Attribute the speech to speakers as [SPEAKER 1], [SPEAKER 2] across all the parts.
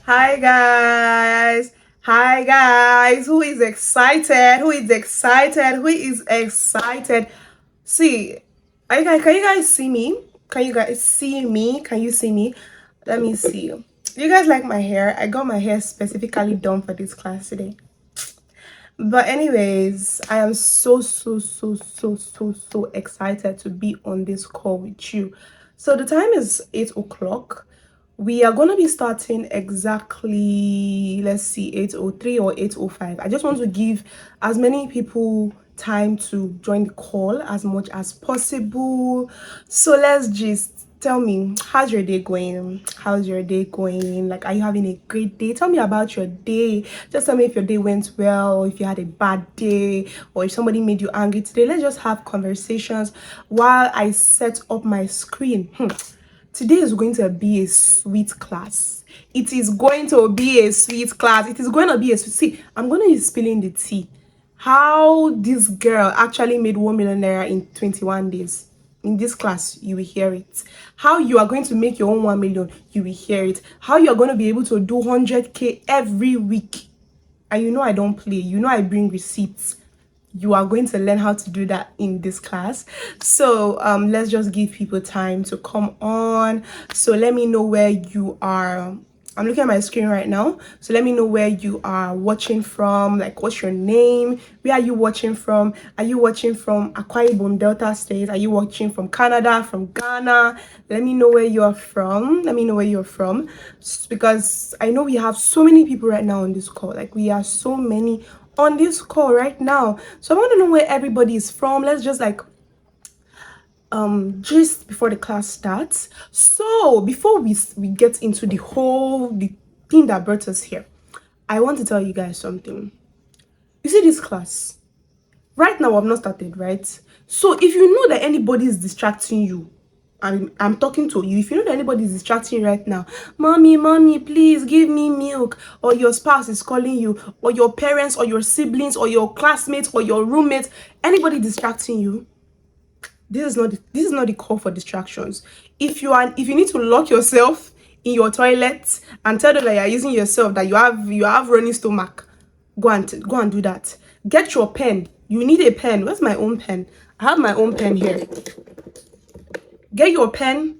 [SPEAKER 1] Hi guys. Hi guys. Who is excited? Who is excited? Who is excited? See, can you guys see me? Can you guys see me? Can you see me? Let me see. Do you guys like my hair? I got my hair specifically done for this class today. But anyways, I am so excited to be on this call with you. So the time is 8 o'clock. We are going to be starting exactly, let's see, 8:03 or 8:05. I just want to give as many people time to join the call as much as possible. So let's just tell me, how's your day going? How's your day going? Like, are you having a great day? Tell me about your day. Just tell me if your day went well, or if you had a bad day, or if somebody made you angry today. Let's just have conversations while I set up my screen. Today is going to be a sweet class. It is going to be a sweet class. It is going to be a sweet. See, I'm going to be spilling the tea. How this girl actually made 1 million naira in 21 days. In this class, you will hear it. How you are going to make your own 1 million, you will hear it. How you are going to be able to do 100K every week. And you know I don't play. You know I bring receipts. You are going to learn how to do that in this class. So let's just give people time to come on. So let me know where you are. I'm looking at my screen right now, so let me know where you are watching from. Like, what's your name? Where are you watching from? Are you watching from Akwa Ibom, Delta State? Are you watching from Canada, from Ghana? Let me know where you're from. Let me know where you're from, because I know we have so many people right now on this call. Like, we are so many on this call right now. So I want to know where everybody is from. Let's just like just before the class starts. So before we get into the thing that brought us here, I want to tell you guys something. You see this class right now, I've not started, right? So if you know that anybody is distracting you, I'm talking to you. If you know that anybody is distracting you right now, mommy, please give me milk, or your spouse is calling you, or your parents, or your siblings, or your classmates, or your roommates, anybody distracting you, this is not the call for distractions. If you need to lock yourself in your toilet and tell them that you're using yourself, that you have running stomach, go and do that. Get your pen. You need a pen. Where's my own pen? I have my own pen here. Get your pen,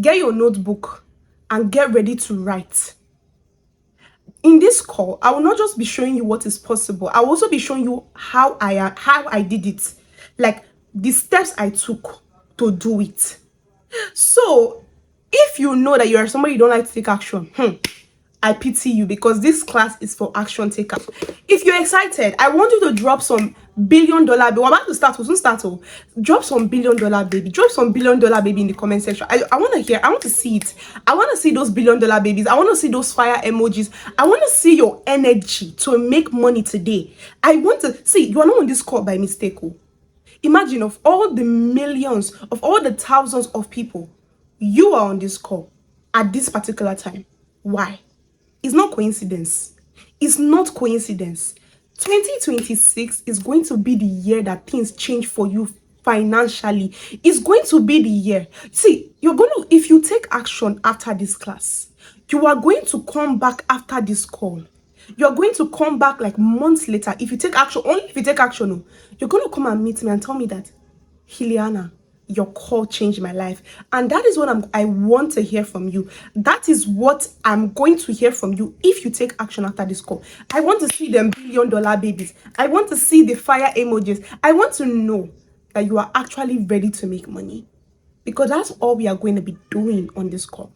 [SPEAKER 1] get your notebook, and get ready to write. In this call, I will not just be showing you what is possible. I will also be showing you how I did it, like the steps I took to do it. So if you know that you are somebody you don't like to take action, I pity you, because this class is for action takers. If you're excited, I want you to drop some billion-dollar baby. We're about to start. We'll soon start. Drop some billion-dollar baby. Drop some billion-dollar baby in the comment section. I want to hear. I want to see it. I want to see those billion-dollar babies. I want to see those fire emojis. I want to see your energy to make money today. I want to see. You are not on this call by mistake. Imagine, of all the millions, of all the thousands of people, you are on this call at this particular time. Why? It's not coincidence. It's not coincidence. 2026 is going to be the year that things change for you financially. It's going to be the year. See, if you take action after this class, you are going to come back after this call. You're going to come back like months later. If you take action, only if you take action, oh, you're going to come and meet me and tell me that, Hiliana, your call changed my life. And that is what I want to hear from you. That is what I'm going to hear from you if you take action after this call. I want to see them billion-dollar babies. I want to see the fire emojis. I want to know that you are actually ready to make money, because that's all we are going to be doing on this call.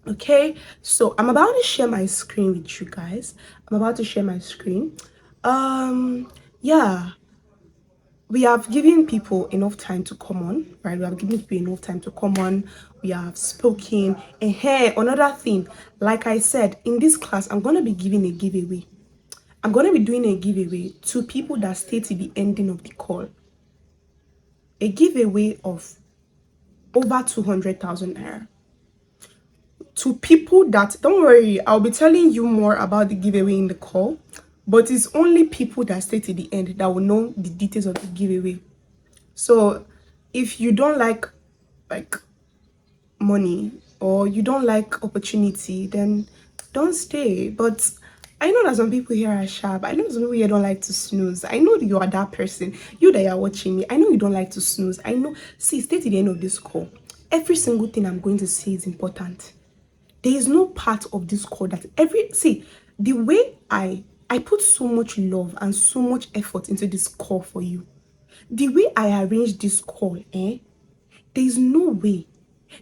[SPEAKER 1] Okay, so I'm about to share my screen with you guys. I'm about to share my screen. Yeah, we have given people enough time to come on, right? We have given people enough time to come on. We have spoken. And here, another thing, like I said, in this class, I'm going to be giving a giveaway. I'm going to be doing a giveaway to people that stay to the ending of the call. A giveaway of over 200,000 naira. To people that, don't worry, I'll be telling you more about the giveaway in the call, but it's only people that stay to the end that will know the details of the giveaway. So if you don't like money, or you don't like opportunity, then don't stay. But I know that some people here are sharp. I know some people here don't like to snooze. I know that you are that person. You that are watching me. I know you don't like to snooze. I know. See, stay to the end of this call. Every single thing I'm going to say is important. There is no part of this call that the way I put so much love and so much effort into this call for you. The way I arranged this call, there is no way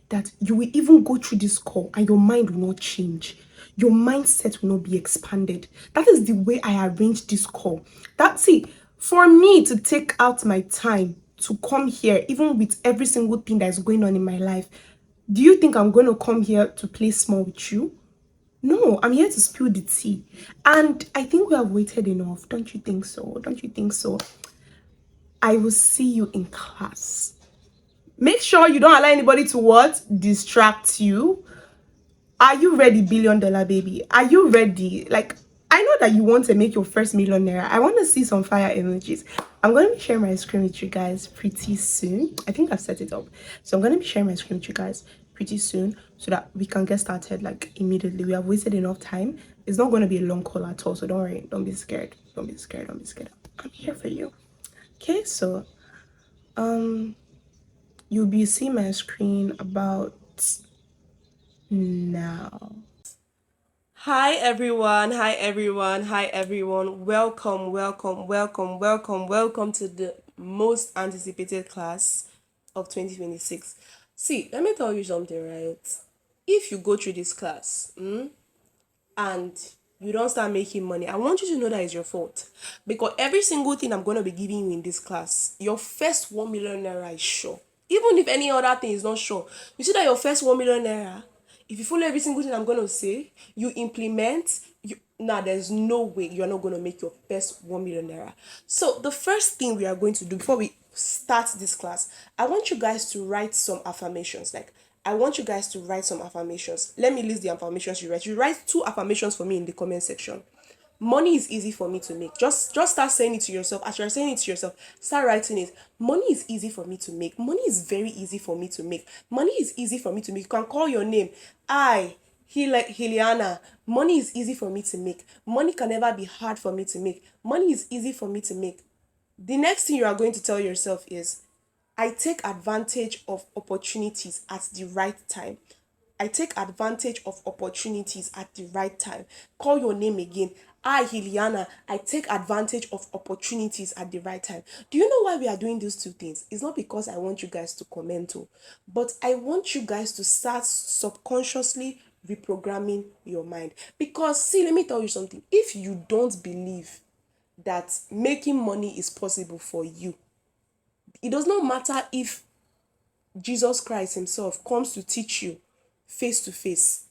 [SPEAKER 1] that you will even go through this call and your mind will not change. Your mindset will not be expanded. That is the way I arranged this call. For me to take out my time to come here, even with every single thing that is going on in my life, do you think I'm going to come here to play small with you? No, I'm here to spill the tea. And I think we have waited enough. Don't you think so? Don't you think so? I will see you in class. Make sure you don't allow anybody to what? Distract you. Are you ready, billion dollar baby? Are you ready? Like, I know that you want to make your first millionaire. I want to see some fire emojis. I'm going to be sharing my screen with you guys pretty soon. I think I've set it up. So I'm going to be sharing my screen with you guys pretty soon so that we can get started like immediately. We have wasted enough time. It's not going to be a long call at all. So don't worry. Don't be scared. Don't be scared. Don't be scared. I'm here for you. Okay, so you'll be seeing my screen about now. Hi everyone, hi everyone, hi everyone. Welcome, welcome, welcome, welcome, welcome to the most anticipated class of 2026. See, let me tell you something, right? If you go through this class and you don't start making money, I want you to know that it's your fault. Because every single thing I'm going to be giving you in this class, your first 1 million naira is sure. Even if any other thing is not sure, you see that your first 1 million naira, if you follow every single thing I'm going to say, you implement, there's no way you're not going to make your first 1 million naira. So the first thing we are going to do before we start this class, I want you guys to write some affirmations. Like, I want you guys to write some affirmations. Let me list the affirmations you write. You write 2 affirmations for me in the comment section. Money is easy for me to make. Just start saying it to yourself. As you're saying it to yourself, start writing it. Money is easy for me to make. Money is very easy for me to make. Money is easy for me to make. You can call your name. Hiliana. Money is easy for me to make. Money can never be hard for me to make. Money is easy for me to make. The next thing you are going to tell yourself is, I take advantage of opportunities at the right time. I take advantage of opportunities at the right time. Call your name again. Hiliana, I take advantage of opportunities at the right time. Do you know why we are doing these 2 things? It's not because I want you guys to comment, but I want you guys to start subconsciously reprogramming your mind. Because, see, let me tell you something. If you don't believe that making money is possible for you, it does not matter if Jesus Christ himself comes to teach you face to face,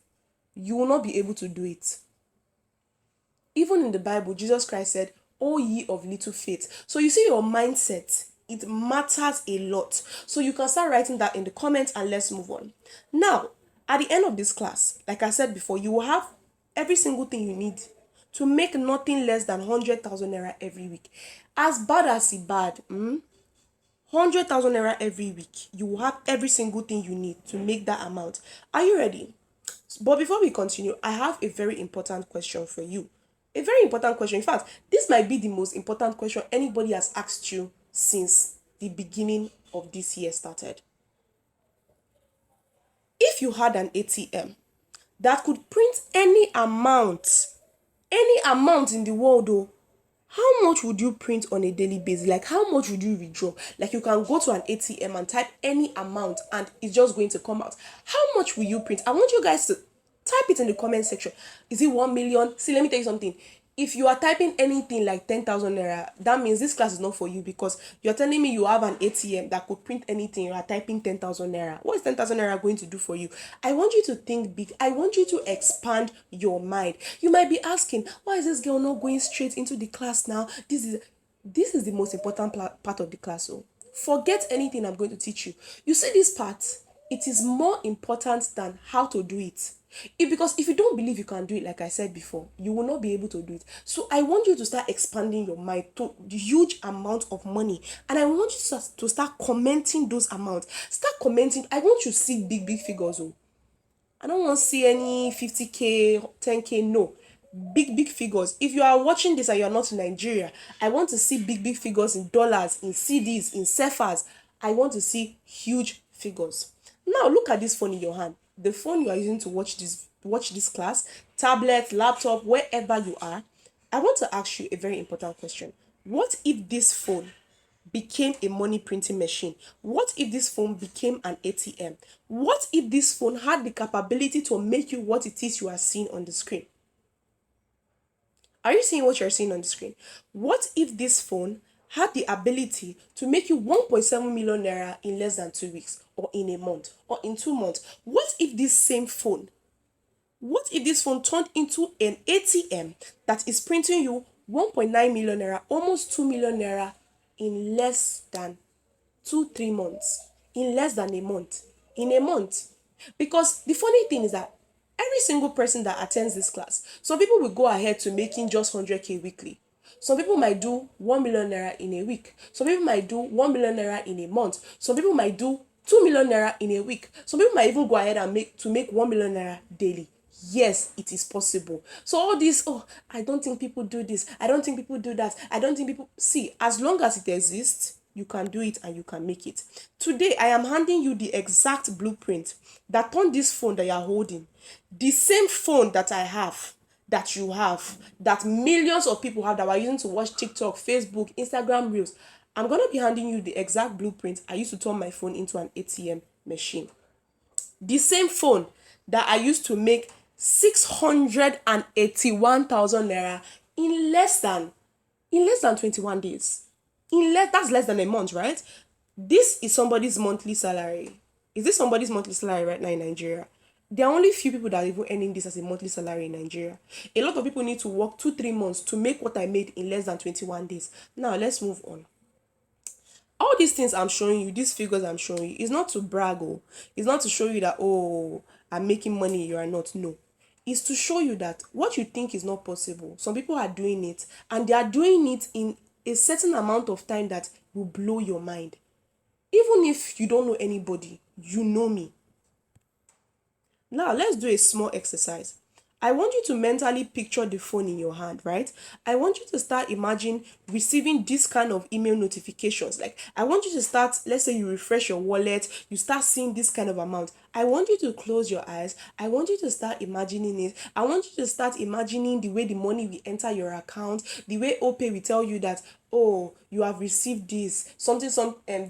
[SPEAKER 1] you will not be able to do it. Even in the Bible, Jesus Christ said, "O ye of little faith." So you see, your mindset, it matters a lot. So you can start writing that in the comments and let's move on. Now, at the end of this class, like I said before, you will have every single thing you need to make nothing less than 100,000 naira every week. As bad as it bad, 100,000 naira every week. You will have every single thing you need to make that amount. Are you ready? But before we continue, I have a very important question for you. A very important question. In fact, this might be the most important question anybody has asked you since the beginning of this year started. If you had an ATM that could print any amount in the world, how much would you print on a daily basis? Like, how much would you withdraw? Like, you can go to an ATM and type any amount and it's just going to come out. How much will you print? I want you guys to type it in the comment section. Is it 1 million? See, let me tell you something. If you are typing anything like 10,000 naira, that means this class is not for you, because you're telling me you have an ATM that could print anything. You are typing 10,000 naira. What is 10,000 naira going to do for you? I want you to think big. I want you to expand your mind. You might be asking, why is this girl not going straight into the class now? This is the most important part of the class. So forget anything I'm going to teach you. You see this part, it is more important than how to do it. Because if you don't believe you can do it, like I said before, you will not be able to do it. So I want you to start expanding your mind to the huge amount of money, and I want you to start commenting those amounts. Start commenting. I want you to see big figures. I don't want to see any 50K, 10K. No. Big, big figures. If you are watching this and you're not in Nigeria, I want to see big, big figures in dollars, in CDs, in CFAs. I want to see huge figures. Now look at this phone in your hand. The phone you are using to watch this class, tablet, laptop, wherever you are. I want to ask you a very important question. What if this phone became a money printing machine? What if this phone became an ATM? What if this phone had the capability to make you what it is you are seeing on the screen? Are you seeing what you're seeing on the screen? What if this phone had the ability to make you 1.7 million naira in less than 2 weeks, or in a month, or in 2 months? What if this phone turned into an ATM that is printing you 1.9 million naira, almost 2 million naira in less than 2 3 months, in less than a month, in a month? Because the funny thing is that every single person that attends this class, some people will go ahead to making just 100K weekly. Some people might do 1 million naira in a week. Some people might do 1 million naira in a month. Some people might do 2 million naira in a week. Some people might even go ahead and make 1 million naira daily. Yes, it is possible. So all this, oh, I don't think people do this, I don't think people do that, I don't think people see, as long as it exists, you can do it and you can make it. Today, I am handing you the exact blueprint that turned this phone that you're holding, the same phone that I have, that you have, that millions of people have, that were using to watch TikTok, Facebook, Instagram Reels. I'm going to be handing you the exact blueprint I used to turn my phone into an ATM machine. The same phone that I used to make 681,000 naira in less than 21 days. That's less than a month, right? This is somebody's monthly salary. Is this somebody's monthly salary right now in Nigeria? There are only few people that are even earning this as a monthly salary in Nigeria. A lot of people need to work 2 3 months to make what I made in less than 21 days. Now let's move on. All these things I'm showing you, these figures I'm showing you, is not to brag. Oh, it's not to show you that, oh, I'm making money, you are not. No, it's to show you that what you think is not possible, some people are doing it, and they are doing it in a certain amount of time that will blow your mind. Even if you don't know anybody, you know me. Now, let's do a small exercise. I want you to mentally picture the phone in your hand, right? I want you to start imagining receiving this kind of email notifications. Like, I want you to start, let's say you refresh your wallet, you start seeing this kind of amount. I want you to close your eyes. I want you to start imagining it. I want you to start imagining the way the money will enter your account, the way OPay will tell you that, oh, you have received this,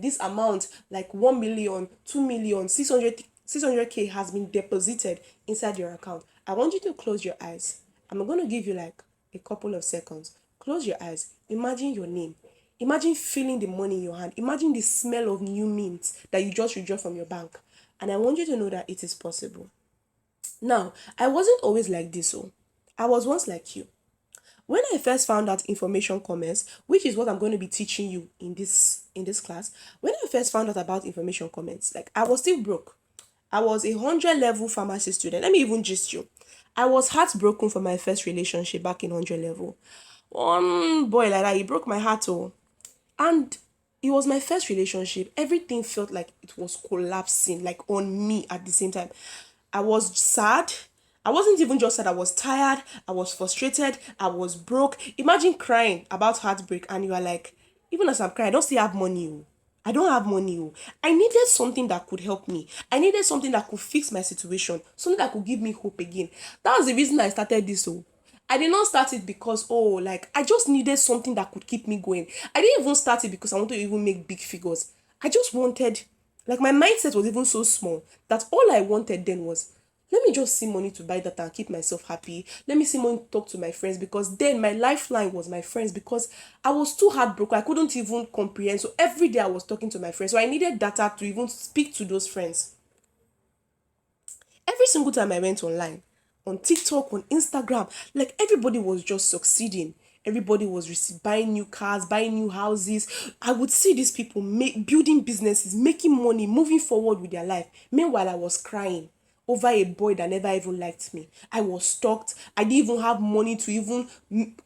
[SPEAKER 1] this amount, like 1 million, 2 million, 600K has been deposited inside your account. I want you to close your eyes. I'm going to give you like a couple of seconds. Close your eyes. Imagine your name. Imagine feeling the money in your hand. Imagine the smell of new mint that you just withdraw from your bank. And I want you to know that it is possible. Now, I wasn't always like this. Oh, I was once like you. When I first found out information commerce, which is what I'm going to be teaching you in this class, when I first found out about information commerce, like, I was still broke. I was a 100 level pharmacy student. Let me even gist you. I was heartbroken for my first relationship back in 100 level. One boy like that, he broke my heart. Oh, and it was my first relationship. Everything felt like it was collapsing, like on me at the same time. I was sad. I wasn't even just sad, I was tired, I was frustrated, I was broke. Imagine crying about heartbreak and you are like, even as I'm crying, I don't still have money. Oh. I don't have money. Oh. I needed something that could help me. I needed something that could fix my situation, something that could give me hope again. That was the reason I started this. Oh. I did not start it because, oh, like, I just needed something that could keep me going. I didn't even start it because I wanted to even make big figures. I just wanted, like, my mindset was even so small that all I wanted then was, let me just see money to buy that and keep myself happy. Let me see money to talk to my friends, because then my lifeline was my friends, because I was too heartbroken. I couldn't even comprehend. So every day I was talking to my friends. So I needed data to even speak to those friends. Every single time I went online, on TikTok, on Instagram, like, everybody was just succeeding. Everybody was buying new cars, buying new houses. I would see these people building businesses, making money, moving forward with their life. Meanwhile, I was crying over a boy that never even liked me. I was stalked. I didn't even have money to even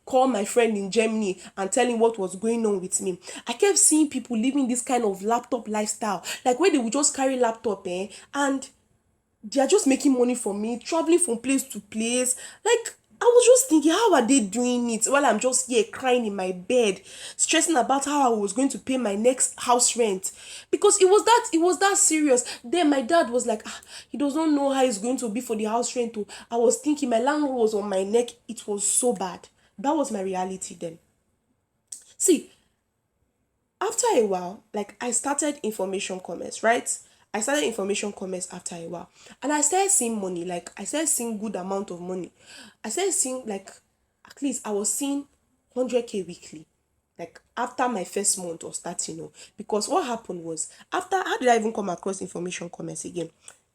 [SPEAKER 1] call my friend in Germany and tell him what was going on with me. I kept seeing people living this kind of laptop lifestyle, like where they would just carry laptop, and They are just making money from me, traveling from place to place. Like, I was just thinking, how are they doing it while I'm just here crying in my bed, stressing about how I was going to pay my next house rent? Because it was that serious. Then my dad was like, he does not know how it's going to be for the house rent. Oh. I was thinking my landlord was on my neck. It was so bad. That was my reality then. See, after a while, like I started information commerce, right? I started information commerce after a while. And I started seeing money, like I started seeing good amount of money. I started seeing like at least I was seeing 100K weekly. Like after my first month of starting, because what happened was after how did I even come across information commerce again?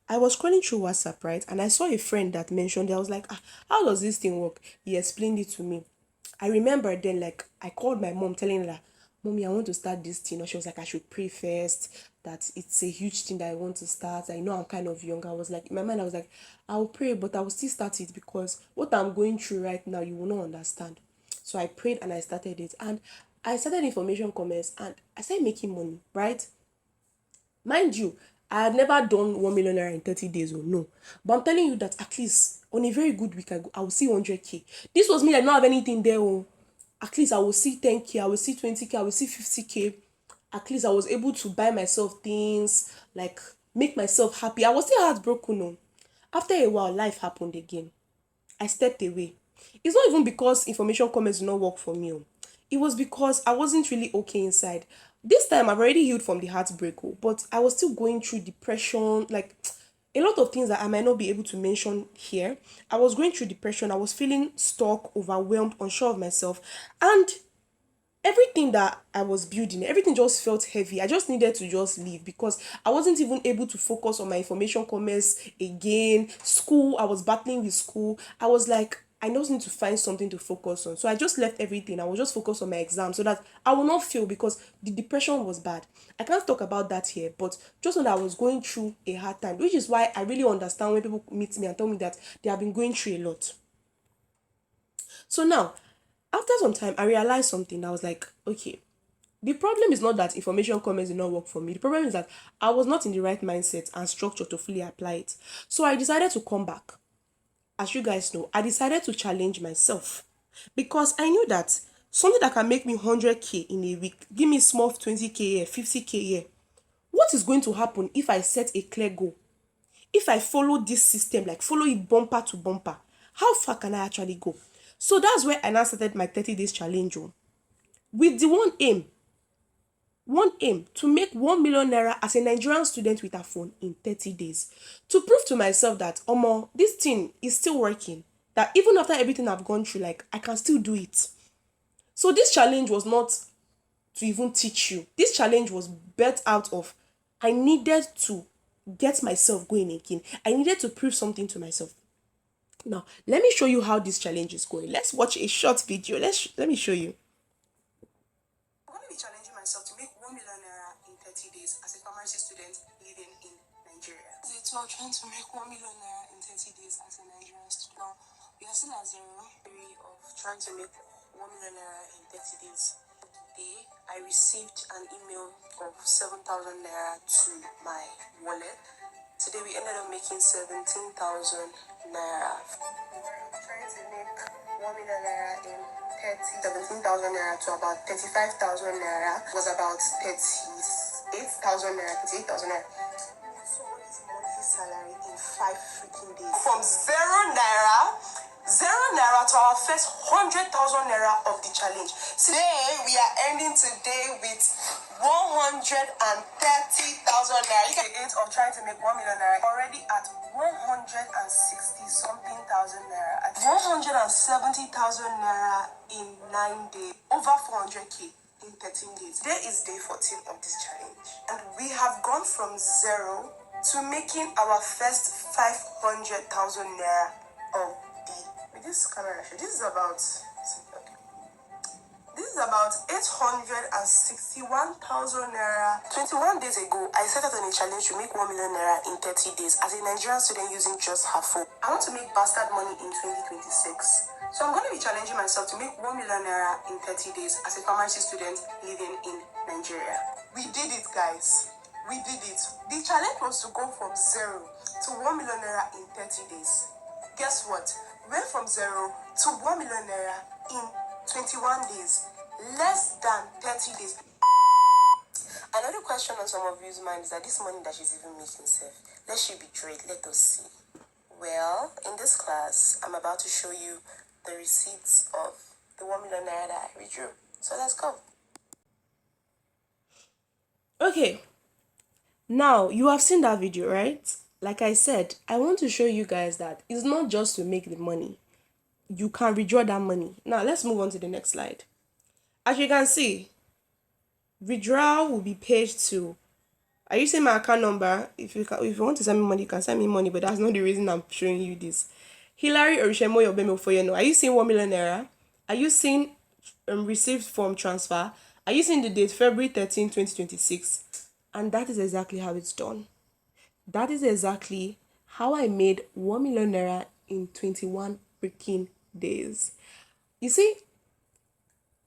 [SPEAKER 1] I was scrolling through WhatsApp, right? And I saw a friend that mentioned it. I was like, how does this thing work? He explained it to me. I remember then, like, I called my mom telling her, that, Mommy, I want to start this thing. Or she was like, I should pray first, that it's a huge thing that I want to start. I know I'm kind of young. I was like, in my mind, I was like, I'll pray, but I will still start it because what I'm going through right now, you will not understand. So I prayed and I started it. And I started information commerce and I started making money, right? Mind you, I had never done 1 million naira in 30 days or no. But I'm telling you that at least on a very good week, I will see 100K. This was me, I don't have anything there. Oh. At least I will see 10K, I will see 20K, I will see 50K. At least I was able to buy myself things, like make myself happy. I was still heartbroken. No. After a while, life happened again. I stepped away. It's not even because information commerce did not work for me. Oh. It was because I wasn't really okay inside. This time I've already healed from the heartbreak, but I was still going through depression, like a lot of things that I might not be able to mention here. I was going through depression. I was feeling stuck, overwhelmed, unsure of myself. And everything that I was building, everything just felt heavy. I just needed to just leave because I wasn't even able to focus on my information commerce again. School, I was battling with school. I was like, I just need to find something to focus on. So I just left everything. I was just focused on my exam so that I will not fail because the depression was bad. I can't talk about that here, but just when I was going through a hard time, which is why I really understand when people meet me and tell me that they have been going through a lot. So now, after some time, I realized something. I was like, okay, the problem is not that information commerce did not work for me. The problem is that I was not in the right mindset and structure to fully apply it. So I decided to come back. As you guys know, I decided to challenge myself because I knew that something that can make me 100K in a week, give me small 20K here, 50K here. What is going to happen if I set a clear goal? If I follow this system, like follow it bumper to bumper, how far can I actually go? So that's where I now started my 30 days challenge with the one aim to make 1 million naira as a Nigerian student with a phone in 30 days. To prove to myself that, this thing is still working. That even after everything I've gone through, like, I can still do it. So this challenge was not to even teach you. This challenge was birthed out of, I needed to get myself going again. I needed to prove something to myself. Now, let me show you how this challenge is going. Let's watch a short video. Let me show you. I'm going to be challenging myself to make 1 million naira in 30 days as a pharmacy student living in Nigeria. It's about trying to make 1 million naira in 30 days as a Nigerian student. Now, we are still at zero theory of trying to make 1 million naira in 30 days. Today, I received an email of 7,000 naira to my wallet. Today, we ended up making 17,000 naira. Trying to make 1 million naira in 17,000 naira to about 35,000 naira was about 38,000 naira. 38,000 naira. Somebody's monthly salary in 5 freaking days. From 0 naira to our first 100,000 naira of the challenge. Today, we are ending today with 130,000 naira. You get the age of trying to make 1 million naira already at 160 something thousand naira. At 170,000 naira in 9 days. Over 400K in 13 days. Today is day 14 of this challenge. And we have gone from zero to making our first 500,000 naira of the. With this camera, this is about 861,000 naira. 21 days ago, I set out on a challenge to make 1 million naira in 30 days as a Nigerian student using just her phone. I want to make bastard money in 2026. So I'm going to be challenging myself to make 1 million naira in 30 days as a pharmacy student living in Nigeria. We did it, guys. We did it. The challenge was to go from 0 to 1 million naira in 30 days. Guess what? We went from 0 to 1 million naira in 21 days. Less than 30 days. Another question on some of you's mind is that this money that she's even making self, let she be betrayed. Let us see. Well, in this class, I'm about to show you the receipts of the 1 million naira that I withdrew. So let's go. Okay, now you have seen that video, right? Like I said, I want to show you guys that it's not just to make the money. You can withdraw that money. Now let's move on to the next slide. As you can see, withdrawal will be paid to. Are you seeing my account number? If you want to send me money, you can send me money, but that's not the reason I'm showing you this. Hilary Orishemoyo Bemofoyeno. Are you seeing 1 million naira? Are you seeing received from transfer? Are you seeing the date February 13, 2026? And that is exactly how it's done. That is exactly how I made 1 million naira in 21 freaking days. You see,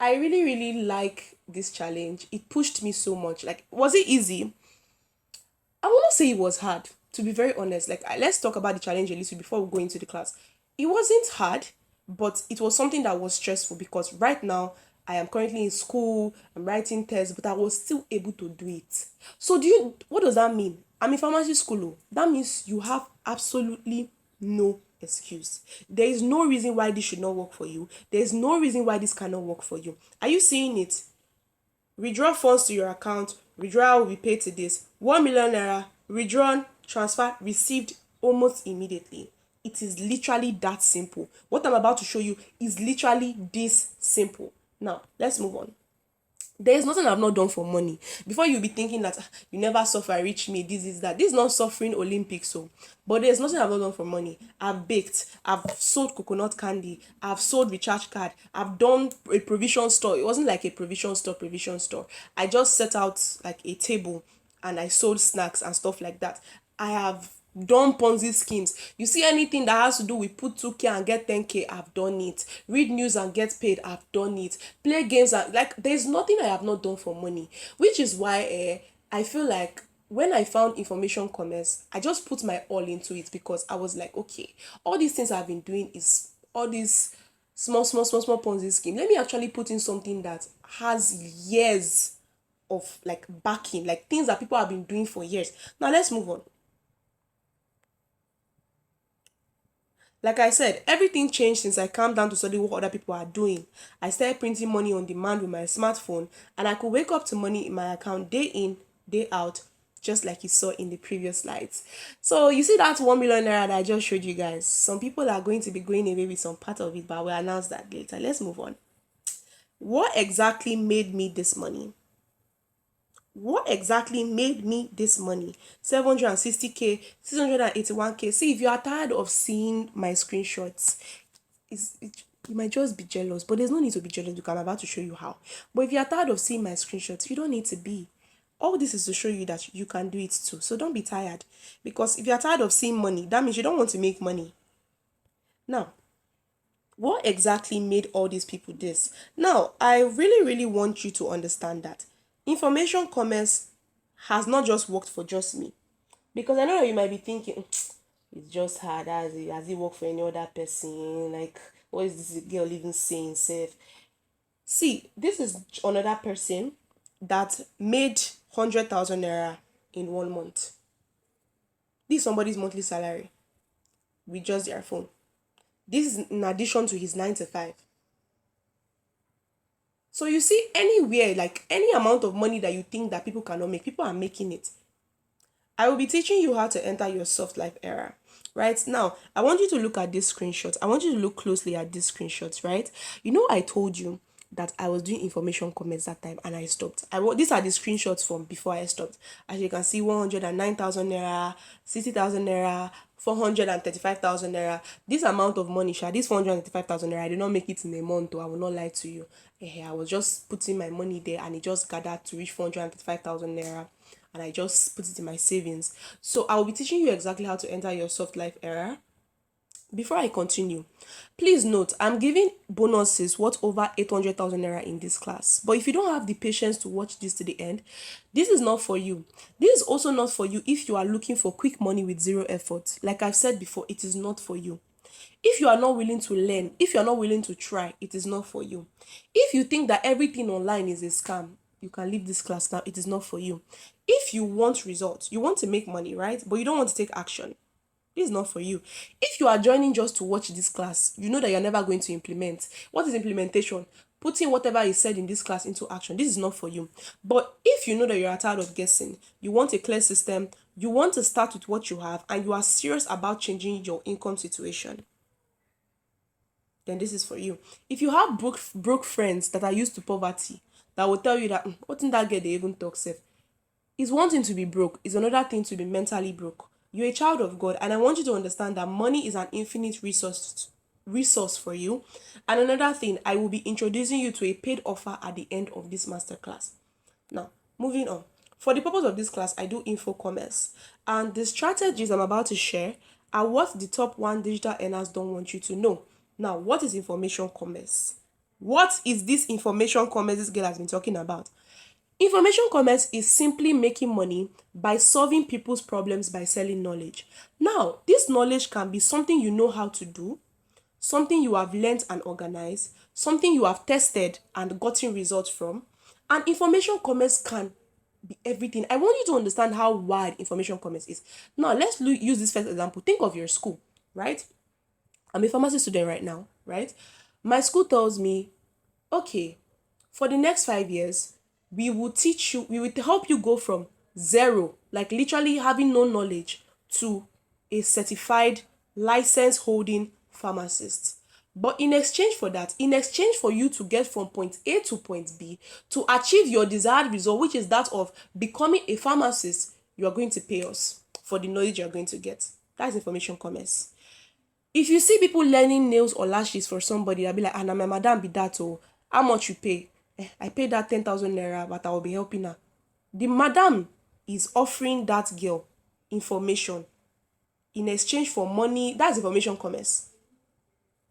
[SPEAKER 1] I really, really like this challenge. It pushed me so much. Like, was it easy? I will not say it was hard, to be very honest. Like, let's talk about the challenge a little before we go into the class. It wasn't hard, but it was something that was stressful because right now I am currently in school, I'm writing tests, but I was still able to do it. So, what does that mean? I'm in pharmacy school. Oh. That means you have absolutely no excuse. There is no reason why this should not work for you. There is no reason why this cannot work for you. Are you seeing it? Withdraw funds to your account. Withdrawal will be paid to this. 1 million naira withdrawn, transfer, received almost immediately. It is literally that simple. What I'm about to show you is literally this simple. Now, let's move on. There is nothing I've not done for money. Before you be thinking that you never suffer, reach me, this is that. This is not suffering Olympics, so. But there's nothing I've not done for money. I've baked, I've sold coconut candy, I've sold recharge card, I've done a provision store. It wasn't like a provision store. I just set out like a table and I sold snacks and stuff like that. I have done Ponzi schemes. You see anything that has to do with put 2k and get 10k, I've done it. Read news and get paid, I've done it. Play games and like there's nothing I have not done for money, which is why I feel like when I found information commerce, I just put my all into it because I was like, okay, all these things I've been doing is all these small Ponzi scheme. Let me actually put in something that has years of like backing, like things that people have been doing for years. Now let's move on. Like I said, everything changed since I calmed down to study what other people are doing. I started printing money on demand with my smartphone, and I could wake up to money in my account day in, day out, just like you saw in the previous slides. So you see that 1 million naira that I just showed you guys. Some people are going to be going away with some part of it, but we'll announce that later. Let's move on. What exactly made me this money? What exactly made me this money? 760k, 681k. See, if you are tired of seeing my screenshots, you might just be jealous, but there's no need to be jealous because I'm about to show you how. But if you are tired of seeing my screenshots, you don't need to be. All this is to show you that you can do it too. So don't be tired, because if you are tired of seeing money, that means you don't want to make money. Now, what exactly made all these people this? Now, I really, really want you to understand that information commerce has not just worked for just me. Because I know you might be thinking, it's just hard, as it work for any other person? Like, what is this girl even saying, safe? See, this is another person that made 100,000 naira in 1 month. This is somebody's monthly salary with just their phone. This is in addition to his 9 to 5. So you see, anywhere, like any amount of money that you think that people cannot make, people are making it. I will be teaching you how to enter your soft life era. Right now, I want you to look at this screenshot. I want you to look closely at these screenshots, right? You know, I told you that I was doing information comments that time and I stopped. These are the screenshots from before I stopped. As you can see, 109,000 naira, 60,000 naira, 435,000 naira. This amount of money, this 435,000 naira, I did not make it in a month, though. I will not lie to you. I was just putting my money there and it just gathered to reach 435,000 naira. And I just put it in my savings. So I will be teaching you exactly how to enter your soft life era.
[SPEAKER 2] Before I continue, please note I'm giving bonuses worth over 800,000 naira in this class. But if you don't have the patience to watch this to the end, this is not for you. This is also not for you if you are looking for quick money with zero effort. Like I've said before, it is not for you. If you are not willing to learn, if you are not willing to try, it is not for you. If you think that everything online is a scam, you can leave this class now. It is not for you. If you want results, you want to make money, right? But you don't want to take action, this is not for you. If you are joining just to watch this class, you know that you're never going to implement. What is implementation? Putting whatever is said in this class into action. This is not for you. But if you know that you're tired of guessing, you want a clear system, you want to start with what you have, and you are serious about changing your income situation, then this is for you. If you have broke friends that are used to poverty, that will tell you that what in that girl they even talk safe. Is one thing to be broke, is another thing to be mentally broke. You're a child of God, and I want you to understand that money is an infinite resource for you. And another thing, I will be introducing you to a paid offer at the end of this masterclass. Now, moving on. For the purpose of this class, I do info commerce, and the strategies I'm about to share are what the top one digital earners don't want you to know. Now, what is information commerce? What is this information commerce this girl has been talking about? Information commerce is simply making money by solving people's problems by selling knowledge. Now, this knowledge can be something you know how to do, something you have learned and organized, something you have tested and gotten results from. And information commerce can be everything. I want you to understand how wide information commerce is. Now, let's use this first example. Think of your school, right? I'm a pharmacy student right now, right? My school tells me, okay, for the next 5 years, we will teach you, we will help you go from zero, like literally having no knowledge, to a certified license holding pharmacist. But in exchange for that, in exchange for you to get from point A to point B to achieve your desired result, which is that of becoming a pharmacist, you are going to pay us for the knowledge you're going to get. That's information commerce. If you see people learning nails or lashes for somebody, I'll be like, na my madam be that, oh, how much you pay? I paid that 10,000 naira, but I will be helping her. The madam is offering that girl information in exchange for money. That's information commerce.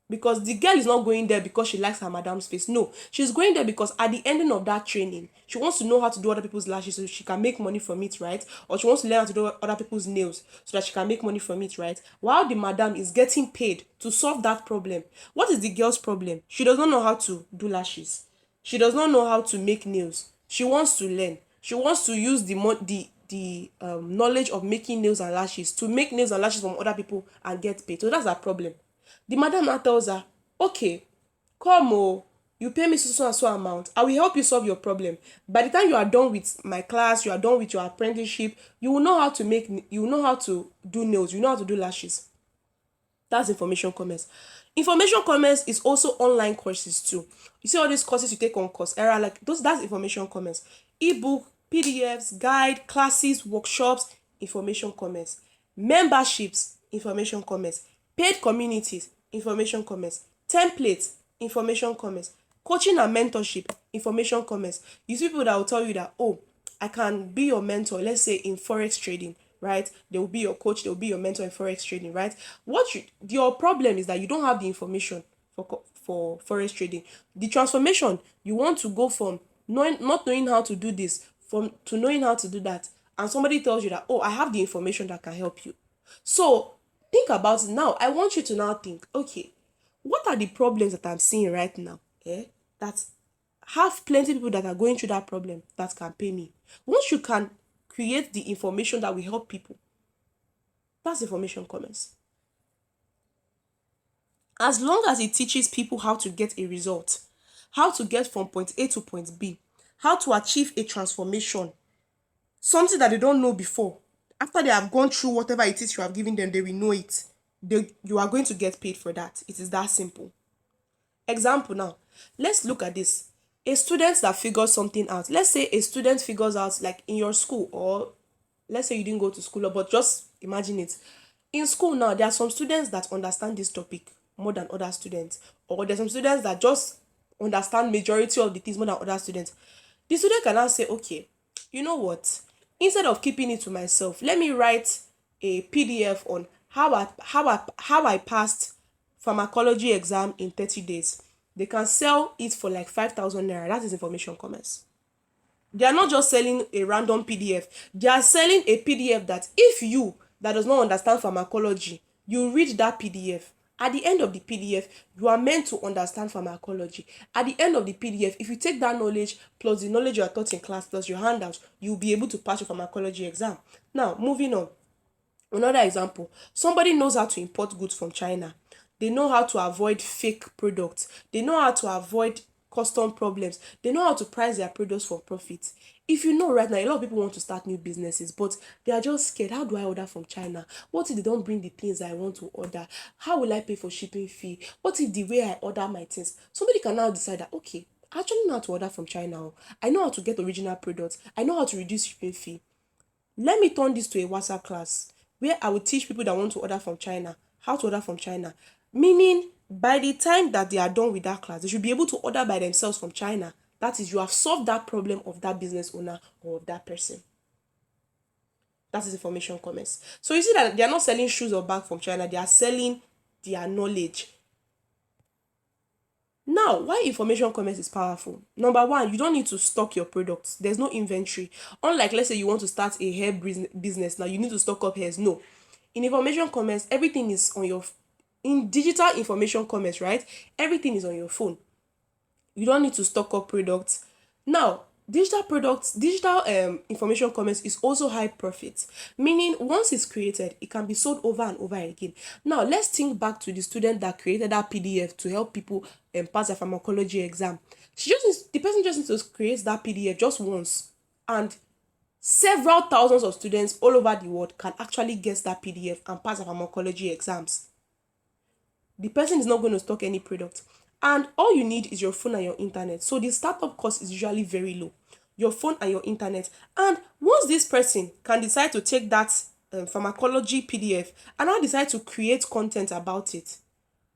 [SPEAKER 2] Because the girl is not going there because she likes her madam's face. No, she's going there because at the ending of that training, she wants to know how to do other people's lashes so she can make money from it, right? Or she wants to learn how to do other people's nails so that she can make money from it, right? While the madam is getting paid to solve that problem. What is the girl's problem? She does not know how to do lashes. She does not know how to make nails. She wants to learn. She wants to use the knowledge of making nails and lashes to make nails and lashes from other people and get paid. So that's her problem. The madam now tells her, okay, come oh, you pay me so and so amount. I will help you solve your problem. By the time you are done with my class, you are done with your apprenticeship, you will know how to you will know how to do nails, you know how to do lashes. That's information commerce. Information commerce is also online courses too. You see all these courses you take on Coursera, like that's information commerce. Ebook, PDFs, guide, classes, workshops, information commerce. Memberships, information commerce. Paid communities, information commerce. Templates, information commerce. Coaching and mentorship, information commerce. You see people that will tell you that, oh, I can be your mentor, let's say in forex trading, right? They will be your coach, they will be your mentor in forex trading, right? Your problem is that you don't have the information for forex trading. The transformation, you want to go from not knowing how to do this from to knowing how to do that, and somebody tells you that, oh, I have the information that can help you. So think about it now. I want you to now think, okay, what are the problems that I'm seeing right now? That have plenty people that are going through that problem that can pay me. Once you can create the information that will help people, that's information commerce. As long as it teaches people how to get a result, how to get from point A to point B, how to achieve a transformation, something that they don't know before. After they have gone through whatever it is you have given them, they will know it. You are going to get paid for that. It is that simple. Example now, let's look at this. A student that figures something out. Let's say a student figures out, like in your school, or let's say you didn't go to school, but just imagine it. In school now, there are some students that understand this topic more than other students, or there's some students that just understand majority of the things more than other students. The student can now say, okay, you know what? Instead of keeping it to myself, let me write a PDF on how I passed pharmacology exam in 30 days. They can sell it for like 5,000 naira. That is information commerce. They are not just selling a random PDF. They are selling a PDF that if you that does not understand pharmacology, you read that PDF. At the end of the PDF, you are meant to understand pharmacology. At the end of the PDF, if you take that knowledge plus the knowledge you are taught in class plus your handouts, you'll be able to pass your pharmacology exam. Now, moving on. Another example, somebody knows how to import goods from China. They know how to avoid fake products. They know how to avoid custom problems. They know how to price their products for profit. If you know right now, a lot of people want to start new businesses, but they are just scared. How do I order from China? What if they don't bring the things I want to order? How will I pay for shipping fee? What if the way I order my things? Somebody can now decide that, okay, I actually know how to order from China. I know how to get original products. I know how to reduce shipping fee. Let me turn this to a WhatsApp class where I will teach people that want to order from China how to order from China. Meaning, by the time that they are done with that class, they should be able to order by themselves from China. That is, you have solved that problem of that business owner or of that person. That is information commerce. So you see that they are not selling shoes or bags from China, they are selling their knowledge. Now, why information commerce is powerful? Number one, you don't need to stock your products. There's no inventory. Unlike, let's say you want to start a hair business now, you need to stock up hairs. No. In information commerce, everything is on your in digital information commerce, right? Everything is on your phone. You don't need to stock up products. Now, digital information commerce is also high profit, meaning once it's created, it can be sold over and over again. Now, let's think back to the student that created that PDF to help people pass a pharmacology exam. The person just needs to create that PDF just once, and several thousands of students all over the world can actually get that PDF and pass a pharmacology exams. The person is not going to stock any product, and all you need is your phone and your internet. So the startup cost is usually very low. Your phone and your internet. And once this person can decide to take that pharmacology PDF and now decide to create content about it,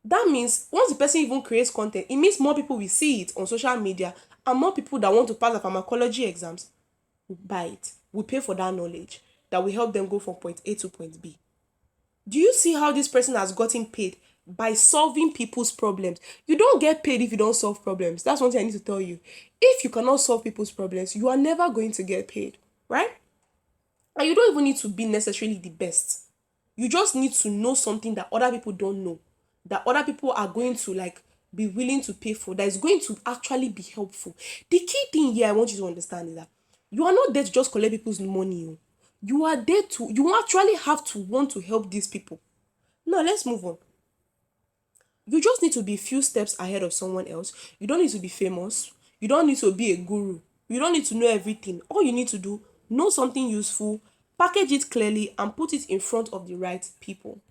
[SPEAKER 2] that means once the person even creates content, it means more people will see it on social media, and more people that want to pass the pharmacology exams will buy it, will pay for that knowledge that will help them go from point A to point B. Do you see how this person has gotten paid? By solving people's problems. You don't get paid if you don't solve problems. That's one thing I need to tell you. If you cannot solve people's problems, you are never going to get paid, right? And you don't even need to be necessarily the best. You just need to know something that other people don't know, that other people are going to like be willing to pay for, that is going to actually be helpful. The key thing here I want you to understand is that you are not there to just collect people's money. You are there to, you actually have to want to help these people. Now let's move on. You just need to be a few steps ahead of someone else. You don't need to be famous. You don't need to be a guru. You don't need to know everything. All you need to do, know something useful, package it clearly, and put it in front of the right people.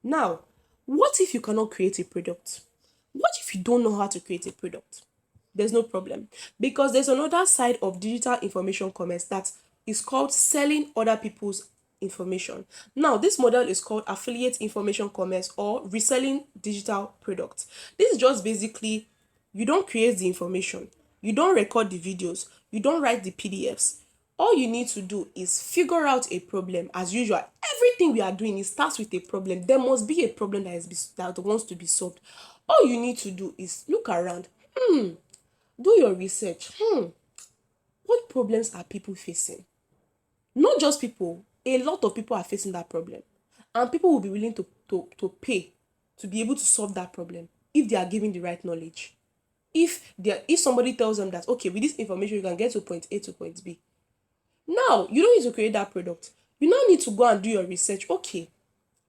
[SPEAKER 2] Now, what if you cannot create a product? What if you don't know how to create a product? There's no problem, because there's another side of digital information commerce that is called selling other people's information. Now, this model is called affiliate information commerce or reselling digital products. This is just basically, you don't create the information, you don't record the videos, you don't write the PDFs. All you need to do is figure out a problem. As usual, everything we are doing, it starts with a problem. There must be a problem that wants to be solved. All you need to do is look around, do your research. What problems are people facing? Not just people, a lot of people are facing that problem. And people will be willing to pay to be able to solve that problem if they are given the right knowledge. If somebody tells them that, okay, with this information you can get to point A to point B. Now, you don't need to create that product. You now need to go and do your research. Okay,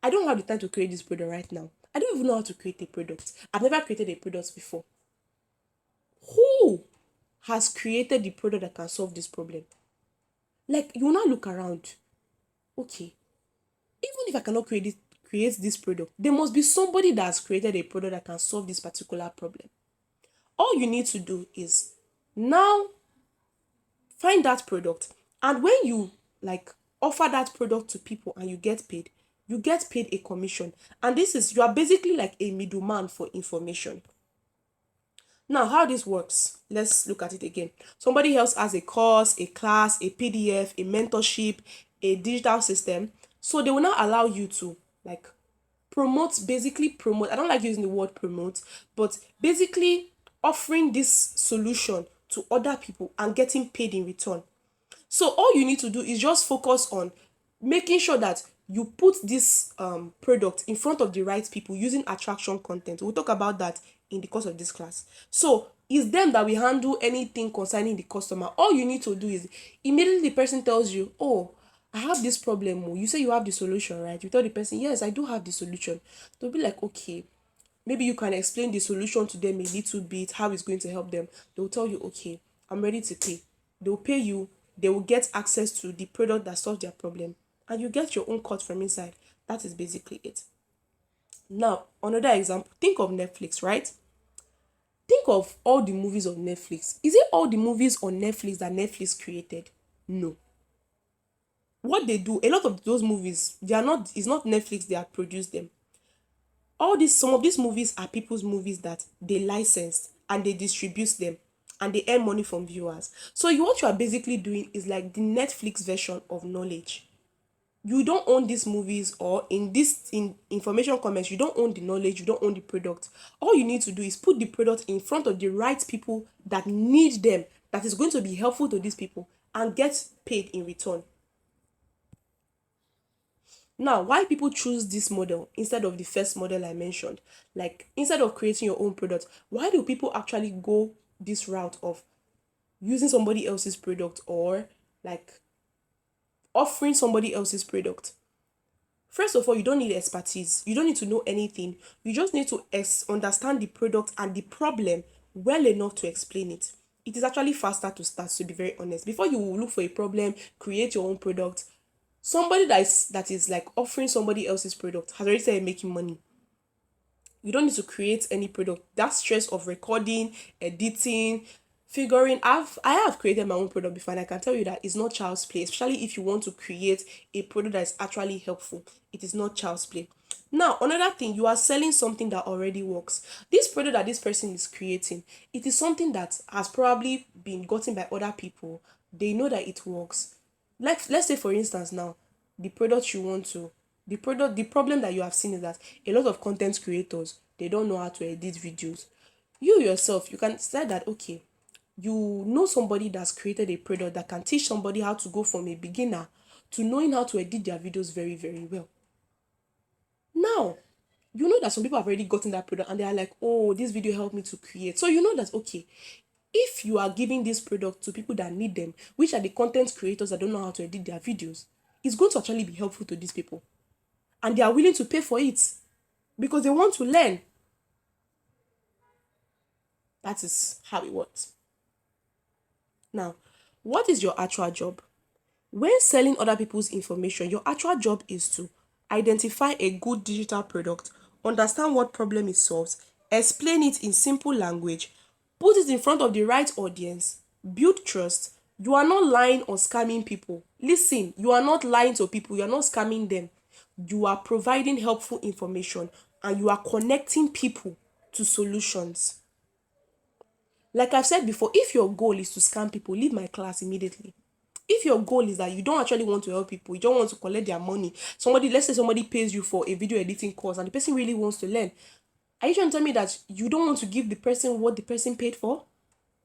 [SPEAKER 2] I don't have the time to create this product right now. I don't even know how to create a product. I've never created a product before. Who has created the product that can solve this problem? Like, you now look around. Okay, even if I cannot create this product, there must be somebody that has created a product that can solve this particular problem. All you need to do is now find that product, and when you like offer that product to people and you get paid a commission. And you are basically like a middleman for information. Now, how this works, let's look at it again. Somebody else has a course, a class, a PDF, a mentorship, a digital system. So they will now allow you to like promote, I don't like using the word promote, but basically offering this solution to other people and getting paid in return. So all you need to do is just focus on making sure that you put this product in front of the right people using attraction content. We'll talk about that in the course of this class. So it's them that will handle anything concerning the customer. All you need to do is immediately the person tells you, oh, I have this problem. Oh, you say you have the solution, right? You tell the person, yes, I do have the solution. They'll be like, okay, maybe you can explain the solution to them a little bit, how it's going to help them. They'll tell you, okay, I'm ready to pay. They'll pay you, they will get access to the product that solves their problem, and you get your own cut from inside. That is basically it. Now, another example, think of Netflix, right? Think of all the movies on Netflix. Is it all the movies on Netflix that Netflix created? No. What they do, a lot of those movies, they are not, it's not Netflix, they have produced them. All these, some of these movies are people's movies that they license and they distribute them and they earn money from viewers. So what you are basically doing is like the Netflix version of knowledge. You don't own these movies, or in this in information comments, you don't own the knowledge, you don't own the product. All you need to do is put the product in front of the right people that need them, that is going to be helpful to these people, and get paid in return. Now, why people choose this model instead of the first model I mentioned? Like, instead of creating your own product, why do people actually go this route of using somebody else's product, or like offering somebody else's product? First of all, you don't need expertise. You don't need to know anything. You just need to understand the product and the problem well enough to explain it. It is actually faster to start, to be very honest. Before you look for a problem, create your own product, somebody that is like offering somebody else's product has already started making money. You don't need to create any product. That stress of recording, editing, figuring, I have created my own product before, and I can tell you that it's not child's play, especially if you want to create a product that is actually helpful. It is not child's play. Now, another thing, you are selling something that already works. This product that this person is creating, it is something that has probably been gotten by other people. They know that it works. Like, let's say for instance now, the product you want to the problem that you have seen is that a lot of content creators, they don't know how to edit videos. You yourself, you can say that, okay, you know somebody that's created a product that can teach somebody how to go from a beginner to knowing how to edit their videos very, very well. Now, you know that some people have already gotten that product and they are like, oh, this video helped me to create. So you know that, okay, if you are giving this product to people that need them, which are the content creators that don't know how to edit their videos, it's going to actually be helpful to these people. And they are willing to pay for it because they want to learn. That is how it works. Now, what is your actual job? When selling other people's information, your actual job is to identify a good digital product, understand what problem it solves, explain it in simple language, put it in front of the right audience, build trust. You are not lying or scamming people. Listen, you are not lying to people, you are not scamming them. You are providing helpful information and you are connecting people to solutions. Like I've said before, if your goal is to scam people, leave my class immediately. If your goal is that you don't actually want to help people, you don't want to collect their money, let's say somebody pays you for a video editing course and the person really wants to learn, are you trying to tell me that you don't want to give the person what the person paid for?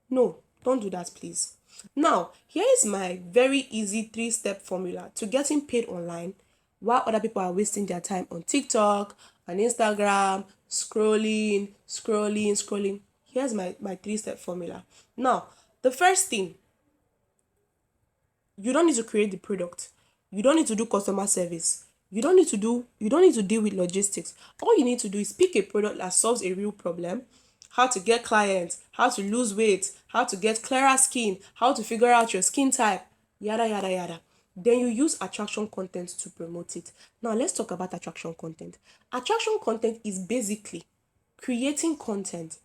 [SPEAKER 2] No, don't do that, please. Now, here is my very easy 3-step formula to getting paid online while other people are wasting their time on TikTok, on Instagram, scrolling. Here's my 3-step formula. Now, the first thing, you don't need to create the product. You don't need to do customer service. You don't need to deal with logistics. All you need to do is pick a product that solves a real problem. How to get clients, how to lose weight, how to get clearer skin, how to figure out your skin type, yada yada yada. Then you use attraction content to promote it. Now let's talk about attraction content. Attraction content is basically creating content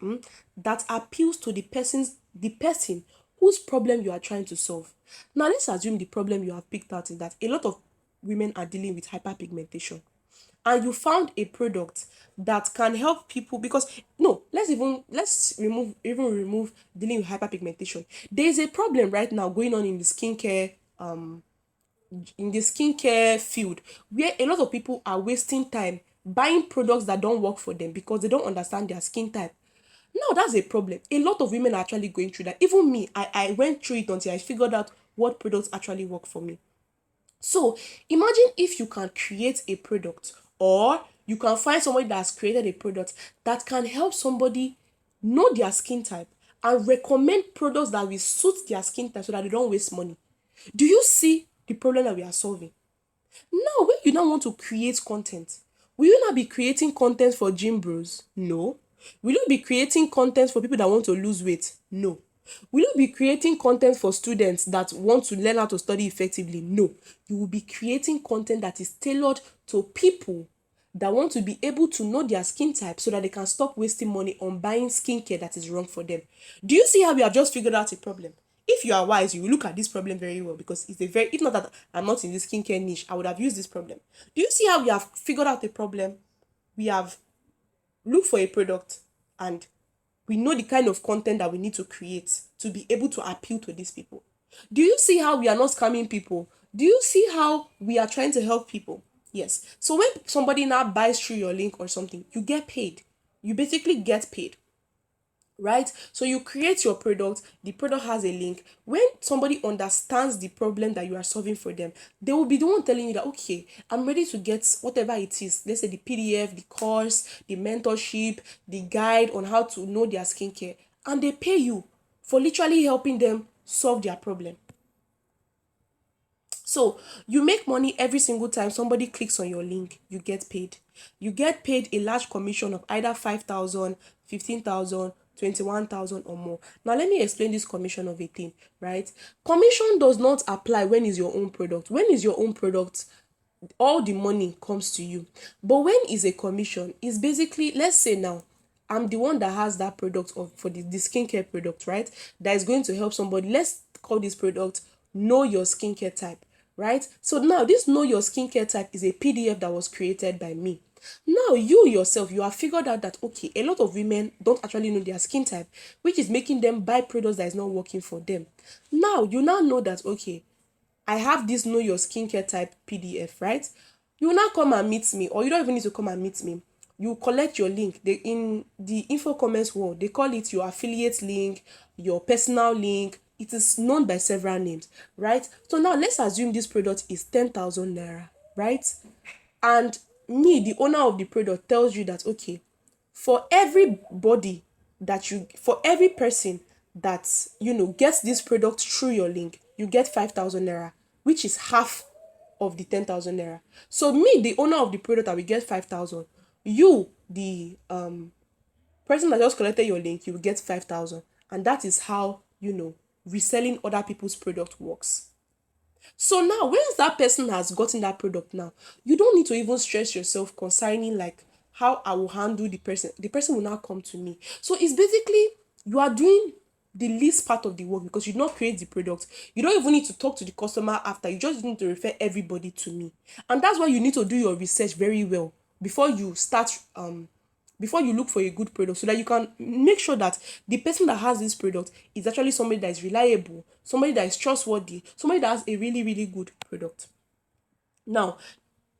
[SPEAKER 2] that appeals to the person whose problem you are trying to solve. Now let's assume the problem you have picked out is that a lot of women are dealing with hyperpigmentation, and you found a product that can help people. Because no, let's remove dealing with hyperpigmentation. There is a problem right now going on in the skincare in the skincare field, where a lot of people are wasting time buying products that don't work for them because they don't understand their skin type. Now that's a problem. A lot of women are actually going through that. Even me, I went through it until I figured out what products actually work for me. So imagine if you can create a product, or you can find somebody that's created a product that can help somebody know their skin type and recommend products that will suit their skin type so that they don't waste money. Do you see the problem that we are solving? Now, when you now want to create content, will you not be creating content for gym bros? No. Will you be creating content for people that want to lose weight? No. Will you be creating content for students that want to learn how to study effectively? No. You will be creating content that is tailored to people that want to be able to know their skin type so that they can stop wasting money on buying skincare that is wrong for them. Do you see how we have just figured out a problem? If you are wise, you will look at this problem very well, because it's a very, if not that I'm not in this skincare niche, I would have used this problem. Do you see how we have figured out a problem? We have looked for a product, and we know the kind of content that we need to create to be able to appeal to these people. Do you see how we are not scamming people? Do you see how we are trying to help people? Yes. So when somebody now buys through your link or something, you get paid. You basically get paid, right? So you create your product, the product has a link. When somebody understands the problem that you are solving for them, they will be the one telling you that, okay, I'm ready to get whatever it is. Let's say the PDF, the course, the mentorship, the guide on how to know their skincare. And they pay you for literally helping them solve their problem. So you make money every single time somebody clicks on your link, you get paid. You get paid a large commission of either 5,000, 15,000, 21,000 or more. Now let me explain this commission of a thing, right? Commission does not apply when it's your own product. When it's your own product, all the money comes to you. But when is a commission, it's basically, let's say now, I'm the one that has that product of for the skincare product, right? That is going to help somebody. Let's call this product Know Your Skincare Type, right? So now this Know Your Skincare Type is a PDF that was created by me. Now you yourself, you have figured out that, okay, a lot of women don't actually know their skin type, which is making them buy products that is not working for them. Now you now know that, okay, I have this Know Your Skincare Type PDF, right? You will not come and meet me, or you don't even need to come and meet me. You collect your link. They, in the info comments world, they call it your affiliate link, your personal link. It is known by several names, right? So now let's assume this product is 10,000 naira, right? And me, the owner of the product, tells you that, okay, for everybody for every person that, gets this product through your link, you get 5,000 naira, which is half of the 10,000 naira. So me, the owner of the product, I will get 5,000. You, the person that just collected your link, you will get 5,000. And that is how, reselling other people's product works. So now, once that person has gotten that product now, you don't need to even stress yourself concerning like how I will handle the person. The person will now come to me. So it's basically, you are doing the least part of the work because you not create the product. You don't even need to talk to the customer after. You just need to refer everybody to me. And that's why you need to do your research very well before you start before you look for a good product, so that you can make sure that the person that has this product is actually somebody that is reliable, somebody that is trustworthy, somebody that has a really, really good product. Now,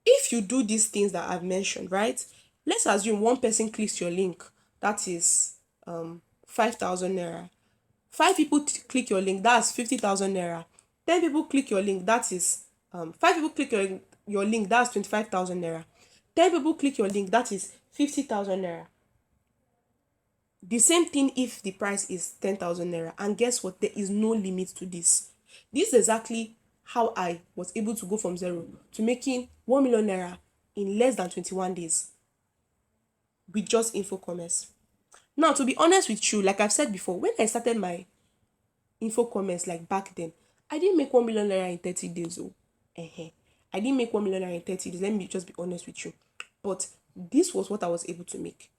[SPEAKER 2] if you do these things that I've mentioned, right? Let's assume one person clicks your link, that is 5,000 naira. Five people click your link, that's 50,000 naira. 10 people click your link, that is five people click your link, that's 25,000 naira. 10 people click your link, that is 50,000 naira. The same thing if the price is 10,000 naira. And guess what? There is no limit to this. This is exactly how I was able to go from zero to making 1 million naira in less than 21 days with just InfoCommerce. Now, to be honest with you, like I've said before, when I started my InfoCommerce, like back then, I didn't make 1 million naira in 30 days. Oh, I didn't make 1 million naira in 30 days. Let me just be honest with you. But this was what I was able to make.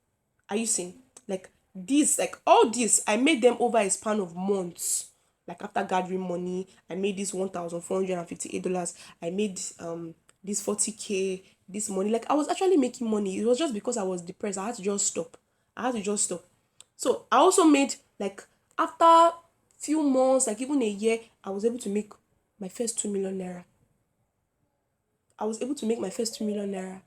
[SPEAKER 2] Are you seeing? Like this, like all this, I made them over a span of months. Like after gathering money, I made this $1,458. I made this 40K, this money. Like I was actually making money. It was just because I was depressed. I had to just stop. So I also made, like, after few months, like even a year, I was able to make my first 2 million naira. I was able to make my first 2 million naira.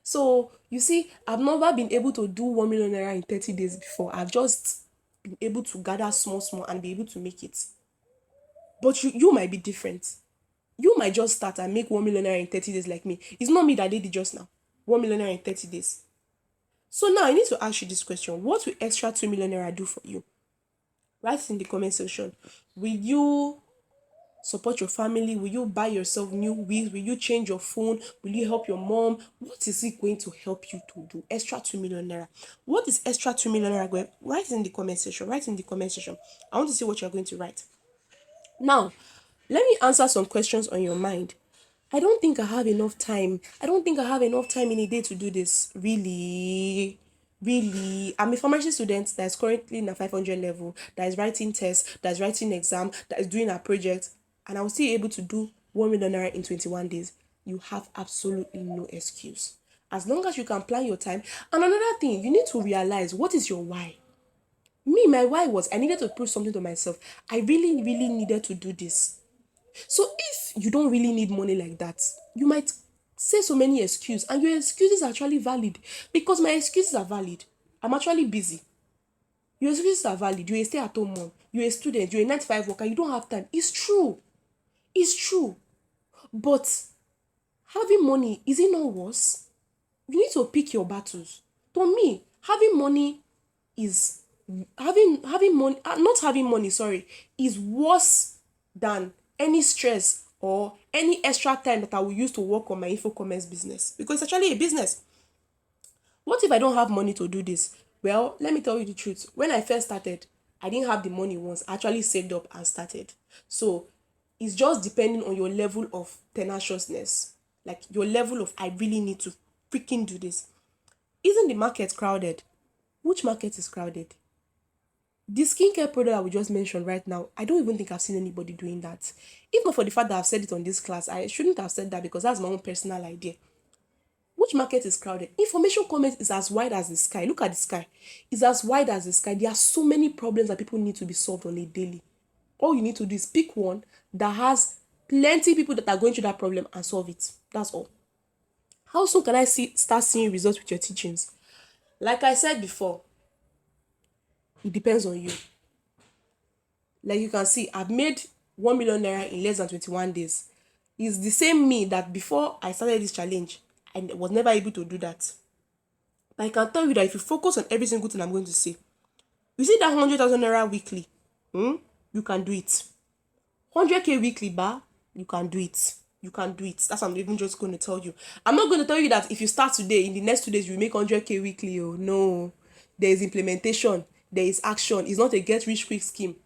[SPEAKER 2] So you see, I've never been able to do 1 million naira in 30 days before. I've just been able to gather small, small and be able to make it. But you might be different. You might just start and make 1 million naira in 30 days like me. It's not me that did it just now. 1 million naira in 30 days. So now I need to ask you this question. What will extra 2 million naira do for you? Write it in the comment section. Will you support your family? Will you buy yourself new wigs? Will you change your phone? Will you help your mom? What is it going to help you to do? Extra 2 million naira. What is extra 2 million naira going? Write it in the comment section. Write in the comment section. I want to see what you're going to write. Now, let me answer some questions on your mind. I don't think I have enough time. I don't think I have enough time in a day to do this. Really? Really? I'm a pharmacy student that is currently in a 500 level, that is writing tests, that is writing exam, that is doing a project, and I was still able to do 1 million naira in 21 days. You have absolutely no excuse. As long as you can plan your time. And another thing, you need to realize, what is your why? Me, my why was I needed to prove something to myself. I really, really needed to do this. So if you don't really need money like that, you might say so many excuses, and your excuses are actually valid, because my excuses are valid. I'm actually busy. Your excuses are valid. You're a stay-at-home mom. You're a student. You're a 9 to 5 worker. You don't have time. It's true. It's true. But having money, is it not worse? You need to pick your battles. To me, having money is having money not having money, sorry, is worse than any stress or any extra time that I will use to work on my infocommerce business, because it's actually a business. What if I don't have money to do this? Well, let me tell you the truth. When I first started, I didn't have the money once. I actually saved up and started. So it's just depending on your level of tenaciousness, like your level of I really need to freaking do this. Isn't the market crowded? Which market is crowded? The skincare product I will just mention right now, I don't even think I've seen anybody doing that. If not for the fact that I've said it on this class, I shouldn't have said that, because that's my own personal idea. Which market is crowded? Information commerce is as wide as the sky. Look at the sky. It's as wide as the sky. There are so many problems that people need to be solved on a daily. All you need to do is pick one that has plenty of people that are going through that problem and solve it. That's all. How soon can I start seeing results with your teachings? Like I said before, it depends on you. Like you can see, I've made 1 million naira in less than 21 days. It's the same me that before I started this challenge, I was never able to do that. But I can tell you that if you focus on every single thing I'm going to say, you see that 100,000 naira weekly, you can do it. 100k weekly, you can do it. You can do it. That's what I'm even just going to tell you. I'm not going to tell you that if you start today, in the next 2 days, you make 100k weekly. Oh, no. There is implementation. There is action. It's not a get-rich-quick scheme.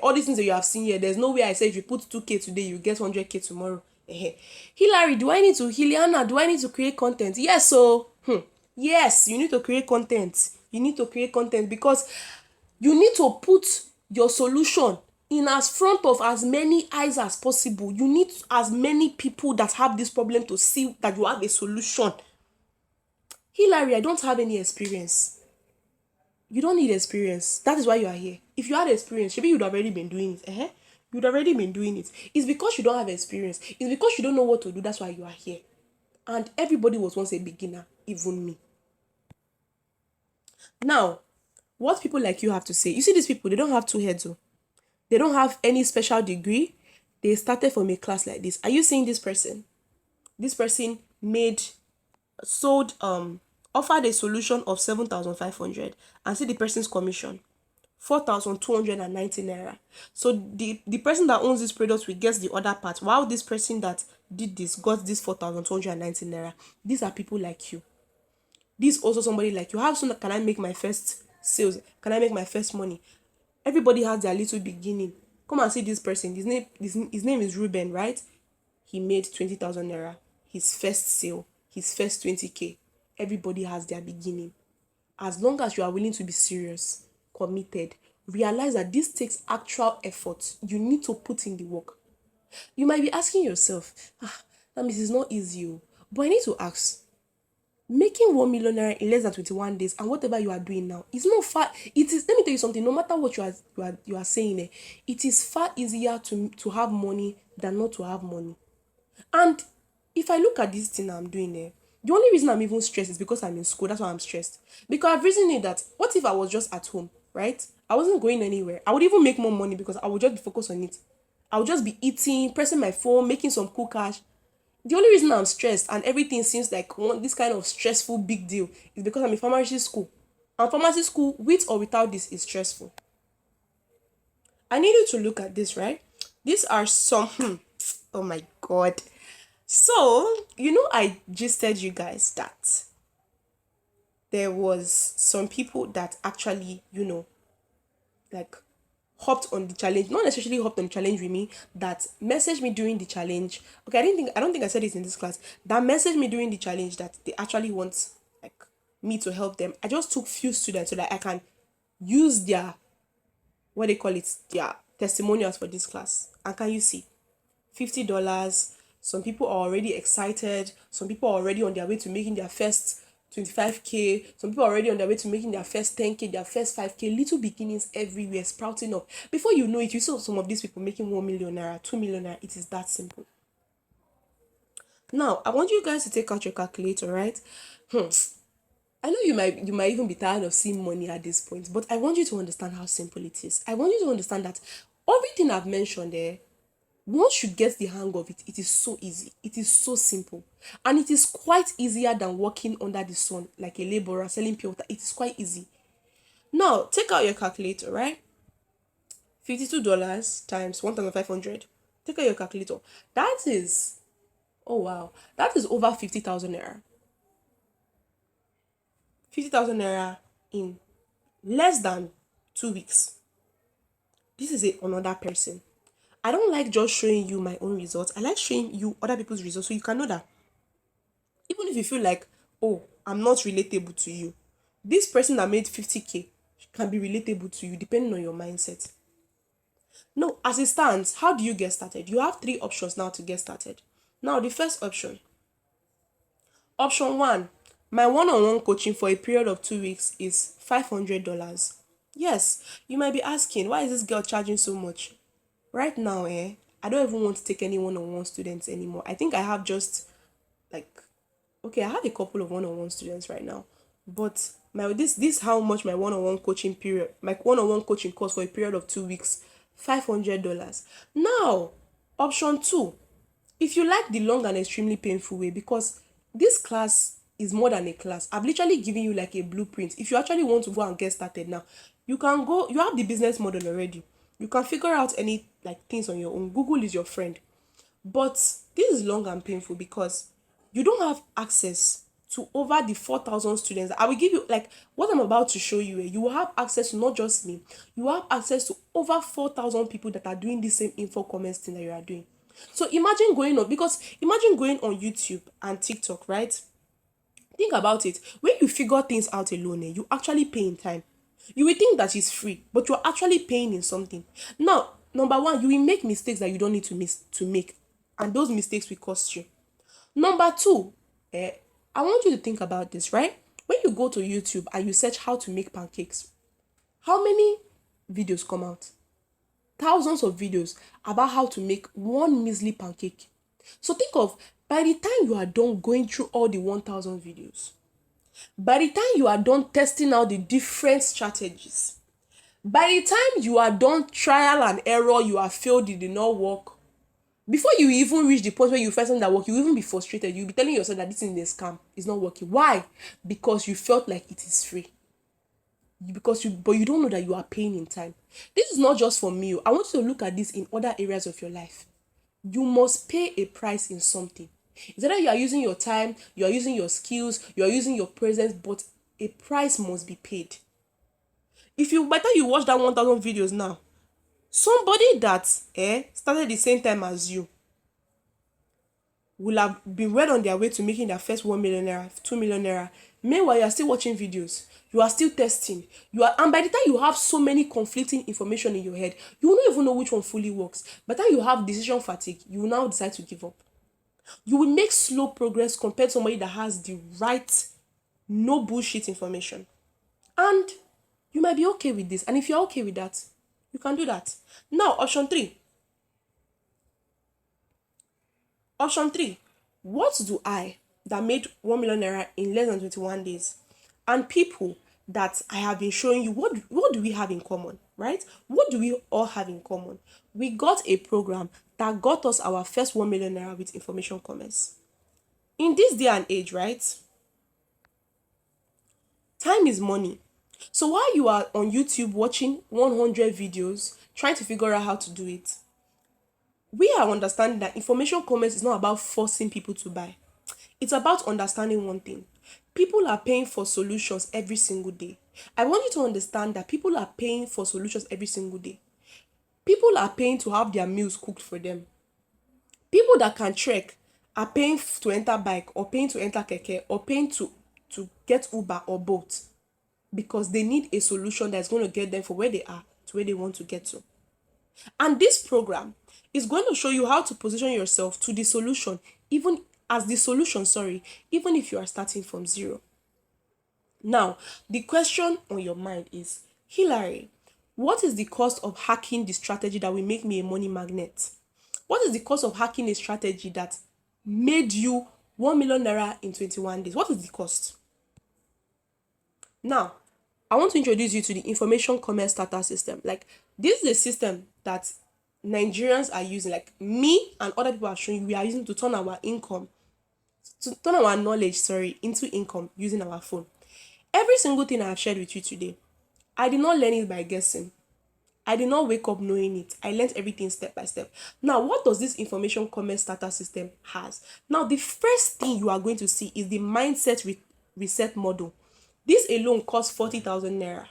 [SPEAKER 2] All these things that you have seen here, there's no way I say if you put 2k today, you get 100k tomorrow. Hilary, do I need to, Hiliana, do I need to create content? Yes, so, yes, you need to create content. You need to create content, because you need to put your solution in as front of as many eyes as possible. You need as many people that have this problem to see that you have a solution. Hilary, I don't have any experience. You don't need experience. That is why you are here. If you had experience, maybe you'd already been doing it. You'd already been doing it. It's because you don't have experience. It's because you don't know what to do. That's why you are here. And everybody was once a beginner, even me. Now, what people like you have to say. You see these people, they don't have two heads. They don't have any special degree. They started from a class like this. Are you seeing this person? This person offered a solution of 7,500, and see the person's commission, 4,290 naira. So the person that owns this product will get the other part, while this person that did this got this 4,290 naira. These are people like you. This also somebody like you. How soon can I make my first sales? Can I make my first money? Everybody has their little beginning. Come and see this person. His name is Ruben, right? He made 20,000 naira. His first sale, his first 20k. Everybody has their beginning. As long as you are willing to be serious, committed, realize that this takes actual effort. You need to put in the work. You might be asking yourself, that means it's not easy. But I need to ask, making 1 million naira in less than 21 days and whatever you are doing now is not far. It is, let me tell you something, no matter what you are saying, it is far easier to have money than not to have money. And if I look at this thing I'm doing there, the only reason I'm even stressed is because I'm in school. That's why I'm stressed. Because I've reasoned it that what if I was just at home, right? I wasn't going anywhere. I would even make more money because I would just be focused on it. I would just be eating, pressing my phone, making some cool cash. The only reason I'm stressed and everything seems like this kind of stressful big deal is because I'm in pharmacy school. And pharmacy school, with or without this, is stressful. I need you to look at this, right? These are some. Oh my god. So, I just said you guys that there was some people that actually, like hopped on the challenge, not necessarily hopped on the challenge with me, that messaged me during the challenge. Okay, I don't think I said it in this class. That messaged me during the challenge that they actually want like me to help them. I just took few students so that I can use their what they call it, their testimonials for this class. And can you see? $50. Some people are already excited. Some people are already on their way to making their first 25K. Some people are already on their way to making their first 10K, their first 5K. Little beginnings everywhere sprouting up. Before you know it, you saw some of these people making 1 million naira, 2 million naira. It is that simple. Now, I want you guys to take out your calculator, right? I know you might even be tired of seeing money at this point, but I want you to understand how simple it is. I want you to understand that everything I've mentioned there, once you get the hang of it, it is so easy. It is so simple. And it is quite easier than working under the sun like a laborer selling pure water. It is quite easy. Now, take out your calculator, right? $52 times 1,500. Take out your calculator. That is, oh wow, that is over 50,000 naira. 50,000 naira in less than 2 weeks. This is another person. I don't like just showing you my own results. I like showing you other people's results so you can know that even if you feel like, oh, I'm not relatable to you, this person that made 50K can be relatable to you depending on your mindset. No, as it stands, how do you get started? You have three options now to get started. Now, the first option one, my one-on-one coaching for a period of 2 weeks is $500. Yes, you might be asking, why is this girl charging so much? Right now, I don't even want to take any one-on-one students anymore. I think I have just like, okay, I have a couple of one-on-one students right now, but this how much my one-on-one coaching period, my one-on-one coaching course for a period of 2 weeks, $500. Now, option two, if you like the long and extremely painful way, because this class is more than a class. I've literally given you like a blueprint. If you actually want to go and get started now, you can go, you have the business model already. You can figure out any like things on your own. Google is your friend. But this is long and painful because you don't have access to over the 4,000 students. I will give you like what I'm about to show you. You will have access to not just me. You will have access to over 4,000 people that are doing the same info comments thing that you are doing. So imagine going on YouTube and TikTok, right? Think about it. When you figure things out alone, you actually pay in time. You will think that it's free, but you're actually paying in something. Now, number one, you will make mistakes that you don't need to make, and those mistakes will cost you. Number two, I want you to think about this, right? When you go to YouTube and you search how to make pancakes, how many videos come out? Thousands of videos about how to make one measly pancake. So think of, by the time you are done going through all the 1,000 videos, by the time you are done testing out the different strategies, by the time you are done trial and error, you have failed, it did not work. Before you even reach the point where you find something that works, you will even be frustrated. You'll be telling yourself that this is a scam. It's not working. Why? Because you felt like it is free. But you don't know that you are paying in time. This is not just for me. I want you to look at this in other areas of your life. You must pay a price in something. It's either you are using your time, you are using your skills, you are using your presence, but a price must be paid. By the time you watch that 1,000 videos now, somebody that started the same time as you will have been well on their way to making their first 1 million naira, 2 million naira. Meanwhile, you are still watching videos. You are still testing. And by the time you have so many conflicting information in your head, you will not even know which one fully works. By the time you have decision fatigue, you will now decide to give up. You will make slow progress compared to somebody that has the right, no bullshit information. And you might be okay with this. And if you're okay with that, you can do that. Now, option three. What do I, that made 1 million naira in less than 21 days, and people that I have been showing you, what do we have in common, right? What do we all have in common? We got a program that got us our first 1 million naira with information commerce. In this day and age, right? Time is money. So while you are on YouTube watching 100 videos trying to figure out how to do it, we are understanding that information commerce is not about forcing people to buy. It's about understanding one thing. People are paying for solutions every single day. I want you to understand that people are paying for solutions every single day. People are paying to have their meals cooked for them. People that can trek are paying to enter bike, or paying to enter keke, or paying to get Uber or Bolt, because they need a solution that's going to get them from where they are to where they want to get to. And this program is going to show you how to position yourself to the solution, even as the solution, sorry, even if you are starting from zero. Now, the question on your mind is, Hilary, what is the cost of hacking the strategy that will make me a money magnet? What is the cost of hacking a strategy that made you 1 million naira in 21 days? What is the cost? Now, I want to introduce you to the information commerce starter system. Like, this is a system that Nigerians are using, like me and other people are showing you, we are using to turn our income, to turn our knowledge, sorry, into income using our phone. Every single thing I have shared with you today, I did not learn it by guessing. I did not wake up knowing it. I learned everything step by step. Now, what does this information commerce starter system has? Now, the first thing you are going to see is the mindset reset model. This alone costs 40,000 naira.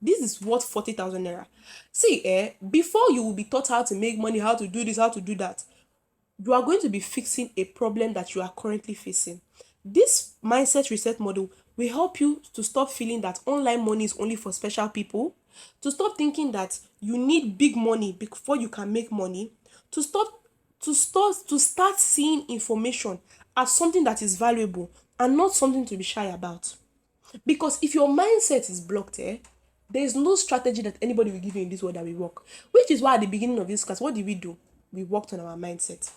[SPEAKER 2] This is worth 40,000 naira. See, before you will be taught how to make money, how to do this, how to do that, you are going to be fixing a problem that you are currently facing. This mindset reset model will help you to stop feeling that online money is only for special people, to stop thinking that you need big money before you can make money, to start seeing information as something that is valuable and not something to be shy about. Because if your mindset is blocked, there is no strategy that anybody will give you in this world that will work. Which is why at the beginning of this class, what did we do? We worked on our mindset.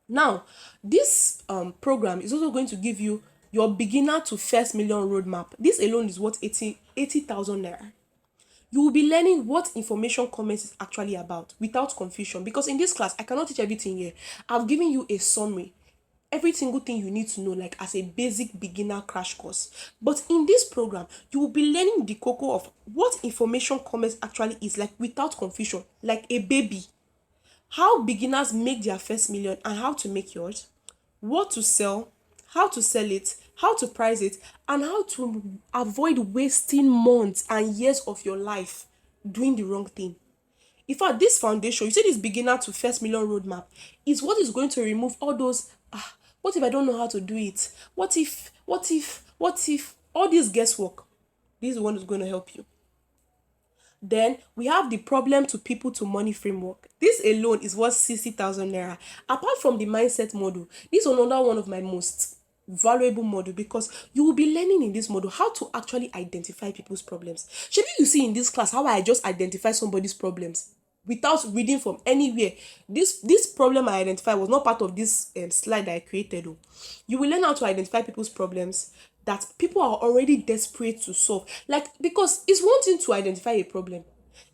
[SPEAKER 2] Now, this program is also going to give you your beginner to first million roadmap. This alone is worth 80,000 naira. You will be learning what information commerce is actually about without confusion. Because in this class, I cannot teach everything here. I've given you a summary, every single thing you need to know, like as a basic beginner crash course. But in this program, you will be learning the cocoa of what information commerce actually is, like without confusion, like a baby. How beginners make their first million and how to make yours, what to sell, how to sell it, how to price it, and how to avoid wasting months and years of your life doing the wrong thing. In fact, this foundation, you see this beginner to first million roadmap, is what is going to remove all those, what if I don't know how to do it? What if, all this guesswork. This is the one who's going to help you. Then we have the problem to people to money framework. This alone is worth 60,000 naira. Apart from the mindset model, this is another one of my most valuable model, because you will be learning in this model how to actually identify people's problems. Should you see in this class how I just identify somebody's problems without reading from anywhere? This problem I identified was not part of this slide that I created. Oh. You will learn how to identify people's problems that people are already desperate to solve. Like, because it's one thing to identify a problem.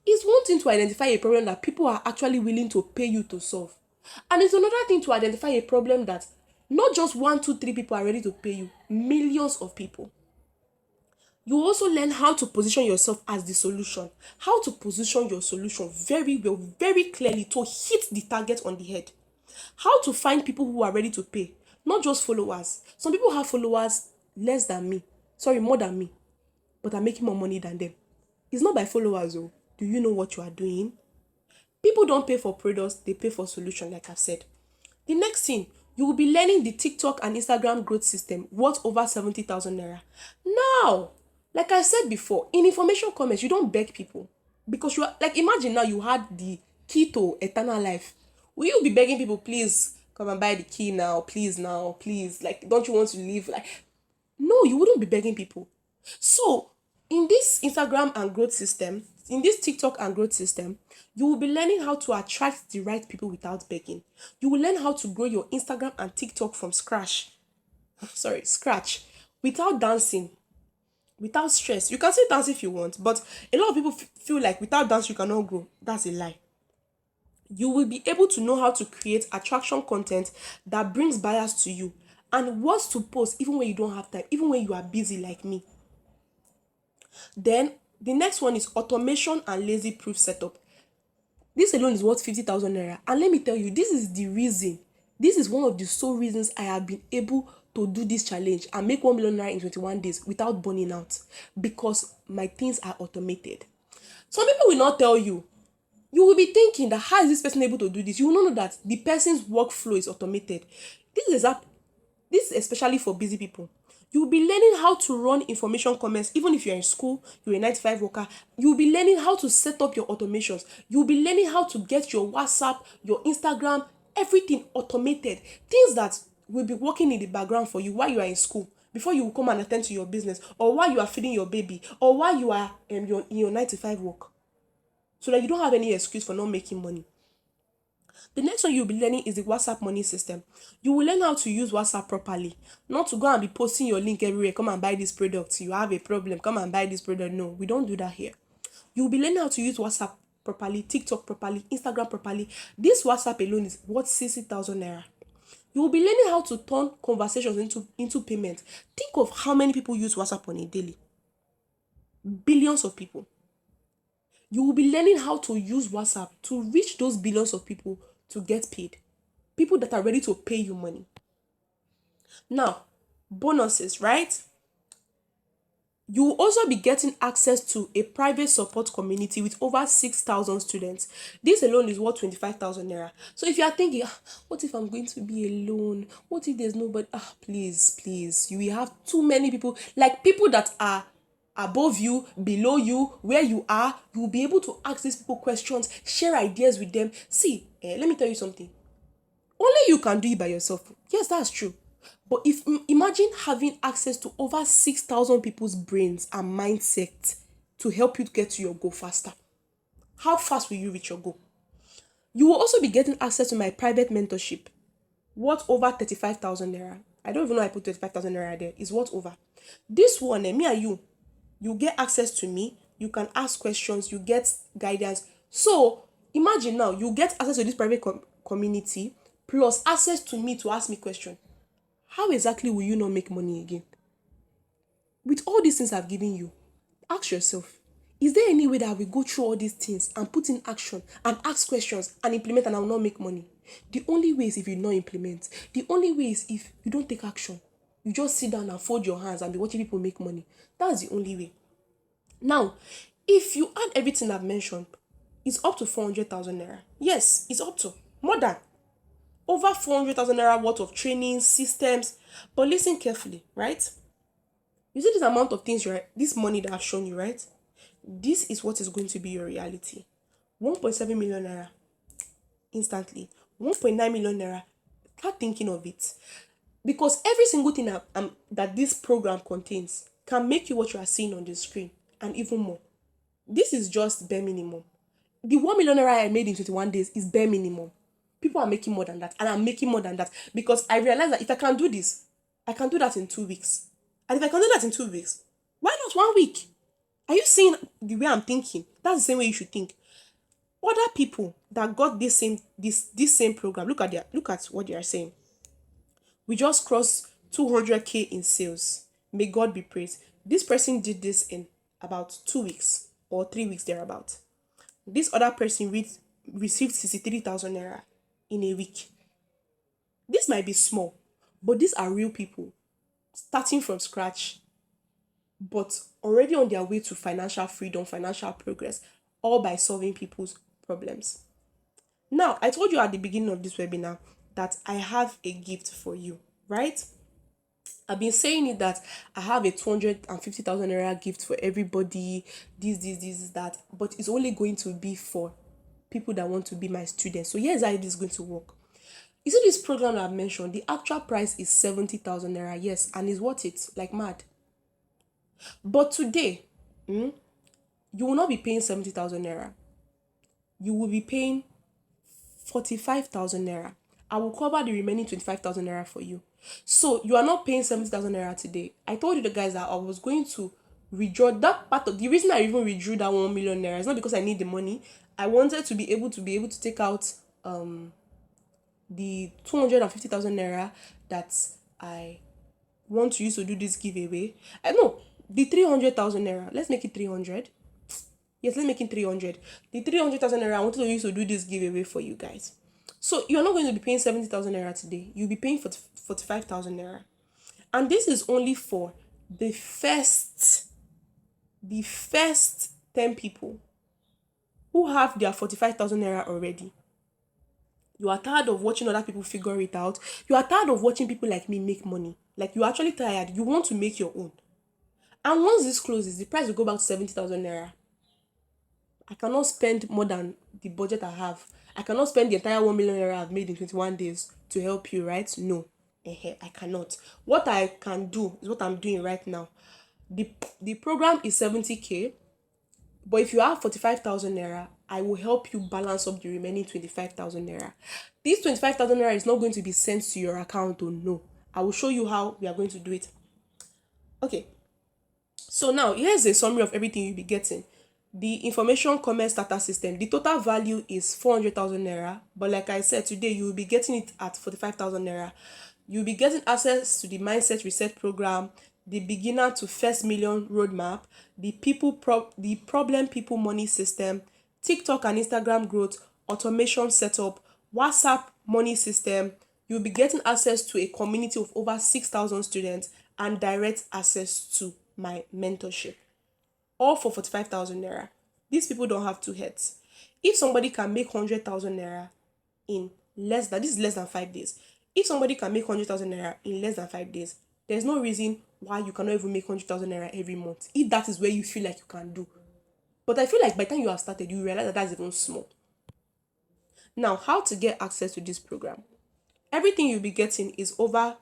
[SPEAKER 2] It's one thing to identify a problem that people are actually willing to pay you to solve. And it's another thing to identify a problem that not just one, two, three people are ready to pay you, millions of people. You also learn how to position yourself as the solution, how to position your solution very well, very clearly to hit the target on the head. How to find people who are ready to pay, not just followers. Some people have followers less than me, sorry, more than me, but are making more money than them. It's not by followers, though. Do you know what you are doing? People don't pay for products, they pay for solution, like I've said. The next thing, you will be learning the TikTok and Instagram growth system worth over 70,000 naira. Now, like I said before, in information commerce, you don't beg people. Because you are, like, imagine now you had the key to eternal life. Will you be begging people, please come and buy the key now, please? Like, don't you want to leave? Like, no, you wouldn't be begging people. So, in this Instagram and growth system, in this TikTok and growth system, you will be learning how to attract the right people without begging. You will learn how to grow your Instagram and TikTok from scratch. Sorry, scratch. Without dancing, without stress. You can still dance if you want, but a lot of people feel like without dance you cannot grow. That's a lie. You will be able to know how to create attraction content that brings buyers to you and what to post even when you don't have time, even when you are busy like me. Then the next one is automation and lazy proof setup. This alone is worth 50,000 naira. And let me tell you, this is the reason. This is one of the sole reasons I have been able to do this challenge and make 1 million naira in 21 days without burning out, because my things are automated. Some people will not tell you. You will be thinking that how is this person able to do this? You will not know that the person's workflow is automated. This is especially for busy people. You will be learning how to run information commerce even if you're in school, you're a 9 to 5 worker. You will be learning how to set up your automations. You will be learning how to get your WhatsApp, your Instagram, everything automated. Things that will be working in the background for you while you are in school, before you will come and attend to your business, or while you are feeding your baby, or while you are in your 9 to 5 work. So that you don't have any excuse for not making money. The next one you'll be learning is the WhatsApp money system. You will learn how to use WhatsApp properly. Not to go and be posting your link everywhere. Come and buy this product. You have a problem. Come and buy this product. No, we don't do that here. You'll be learning how to use WhatsApp properly, TikTok properly, Instagram properly. This WhatsApp alone is worth 60,000 naira. You will be learning how to turn conversations into payment. Think of how many people use WhatsApp on a daily. Billions of people. You will be learning how to use WhatsApp to reach those billions of people to get paid. People that are ready to pay you money. Now, bonuses, right? You will also be getting access to a private support community with over 6,000 students. This alone is worth 25,000 naira. So if you are thinking, what if I'm going to be alone? What if there's nobody? Please. You will have too many people, like people that are above you, below you, where you are. You will be able to ask these people questions, share ideas with them. See, let me tell you something. Only you can do it by yourself. Yes, that's true. But if imagine having access to over 6,000 people's brains and mindset to help you get to your goal faster. How fast will you reach your goal? You will also be getting access to my private mentorship, worth over 35,000 naira. I don't even know I put 35,000 naira there. It's worth over. This one, me and you get access to me. You can ask questions. You get guidance. So imagine now you get access to this private community plus access to me to ask me questions. How exactly will you not make money again? With all these things I've given you, ask yourself, is there any way that I will go through all these things and put in action and ask questions and implement and I will not make money? The only way is if you not implement. The only way is if you don't take action. You just sit down and fold your hands and be watching people make money. That's the only way. Now, if you add everything I've mentioned, it's up to 400,000 naira. Yes, it's up to more than over 400,000 naira worth of training systems. But listen carefully, right? You see this amount of things, this money that I've shown you, right? This is what is going to be your reality. 1.7 million naira instantly. 1.9 million naira. Start thinking of it. Because every single thing that this program contains can make you what you are seeing on the screen and even more. This is just bare minimum. The 1 million naira I made in 21 days is bare minimum. People are making more than that, and I'm making more than that because I realize that if I can do this, I can do that in 2 weeks. And if I can do that in 2 weeks, why not 1 week? Are you seeing the way I'm thinking? That's the same way you should think. Other people that got this same program, look at what they are saying. We just crossed 200K in sales. May God be praised. This person did this in about 2 weeks or 3 weeks thereabout. This other person received 63,000 naira in a week. This might be small, but these are real people starting from scratch, but already on their way to financial freedom, financial progress, all by solving people's problems. Now, I told you at the beginning of this webinar that I have a gift for you, right? I've been saying it that I have a 250,000 naira gift for everybody, this, that, but it's only going to be for people that want to be my students. So here's how it is going to work. You see this program that I've mentioned, the actual price is 70,000 naira, yes, and it's worth it, like mad. But today, you will not be paying 70,000 naira. You will be paying 45,000 naira. I will cover the remaining 25,000 naira for you. So you are not paying 70,000 naira today. I told you the guys that I was going to withdraw that part of the reason I even withdrew that 1 million naira is not because I need the money. I wanted to be able to take out the 250,000 naira that I want to use to do this giveaway. I know the 300,000 naira. Let's make it 300. Yes, let's make it 300. The 300,000 naira I wanted to use to do this giveaway for you guys. So you're not going to be paying 70,000 naira today. You'll be paying 45,000 naira. And this is only for the first 10 people who have their 45,000 naira already. You are tired of watching other people figure it out. You are tired of watching people like me make money. Like, you're actually tired. You want to make your own. And once this closes, the price will go back to 70,000 naira. I cannot spend more than the budget I have. I cannot spend the entire 1 million naira I've made in 21 days to help you, right? No. I cannot. What I can do is what I'm doing right now. The program is 70k, but if you have 45,000 naira, I will help you balance up the remaining 25,000 naira. This 25,000 naira is not going to be sent to your account, or no. I will show you how we are going to do it. Okay. So now, here's a summary of everything you'll be getting. The information commerce starter system, the total value is 400,000 naira, but like I said, today you will be getting it at 45,000 naira. You'll be getting access to the mindset reset program, the beginner to first million roadmap, the problem people money system, TikTok and Instagram growth, automation setup, WhatsApp money system. You'll be getting access to a community of over 6,000 students and direct access to my mentorship. All for 45,000 naira. These people don't have two heads. If somebody can make 100,000 naira in this is less than 5 days. If somebody can make 100,000 naira in less than 5 days, there's no reason why you cannot even make 100,000 naira every month, if that is where you feel like you can do. But I feel like by the time you have started, you realize that that's even small. Now, how to get access to this program? Everything you'll be getting is over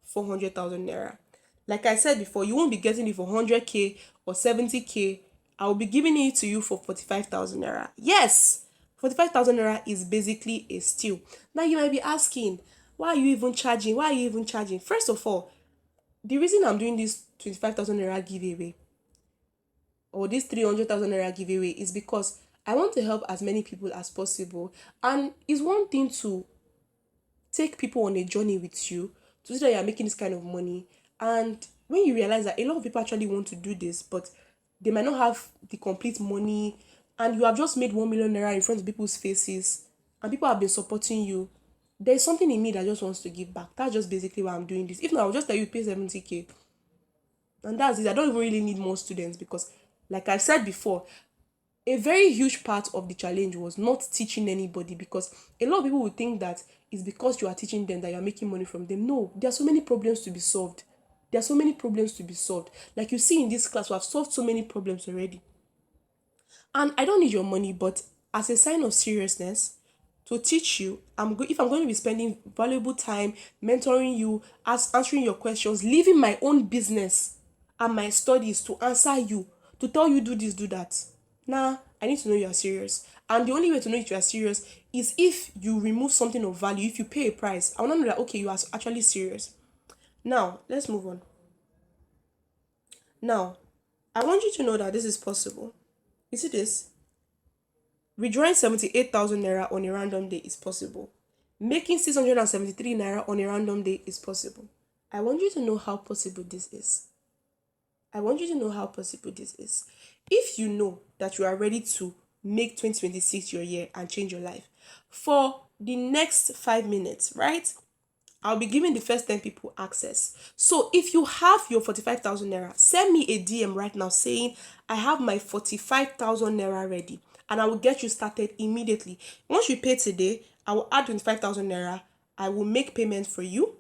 [SPEAKER 2] 400,000 naira. Like I said before, you won't be getting it for 100k or 70k. I will be giving it to you for 45,000 naira. Yes, 45,000 naira is basically a steal. Now you might be asking, why are you even charging? Why are you even charging? First of all, the reason I'm doing this 25,000 naira giveaway or this 300,000 naira giveaway is because I want to help as many people as possible. And it's one thing to take people on a journey with you to see that you're making this kind of money. And when you realize that a lot of people actually want to do this, but they might not have the complete money, and you have just made 1 million naira in front of people's faces, and people have been supporting you, there's something in me that just wants to give back. That's just basically why I'm doing this. If not, I'll just tell you pay 70k. And that's it. I don't even really need more students because, like I said before, a very huge part of the challenge was not teaching anybody, because a lot of people would think that it's because you are teaching them that you're making money from them. No, there are so many problems to be solved. There are so many problems to be solved. Like you see in this class, we have solved so many problems already. And I don't need your money, but as a sign of seriousness, to teach you, if I'm going to be spending valuable time mentoring you, answering your questions, leaving my own business and my studies to answer you, to tell you do this, do that. Now, I need to know you are serious. And the only way to know if you are serious is if you remove something of value, if you pay a price. I want to know that, okay, you are actually serious. Now, let's move on. Now, I want you to know that this is possible. You see this? Withdrawing 78,000 naira on a random day is possible. Making 673 naira on a random day is possible. I want you to know how possible this is. I want you to know how possible this is. If you know that you are ready to make 2026 your year and change your life, for the next 5 minutes, right? I'll be giving the first 10 people access. So if you have your 45,000 naira, send me a DM right now saying, I have my 45,000 naira ready, and I will get you started immediately. Once you pay today, I will add 25,000 naira. I will make payment for you,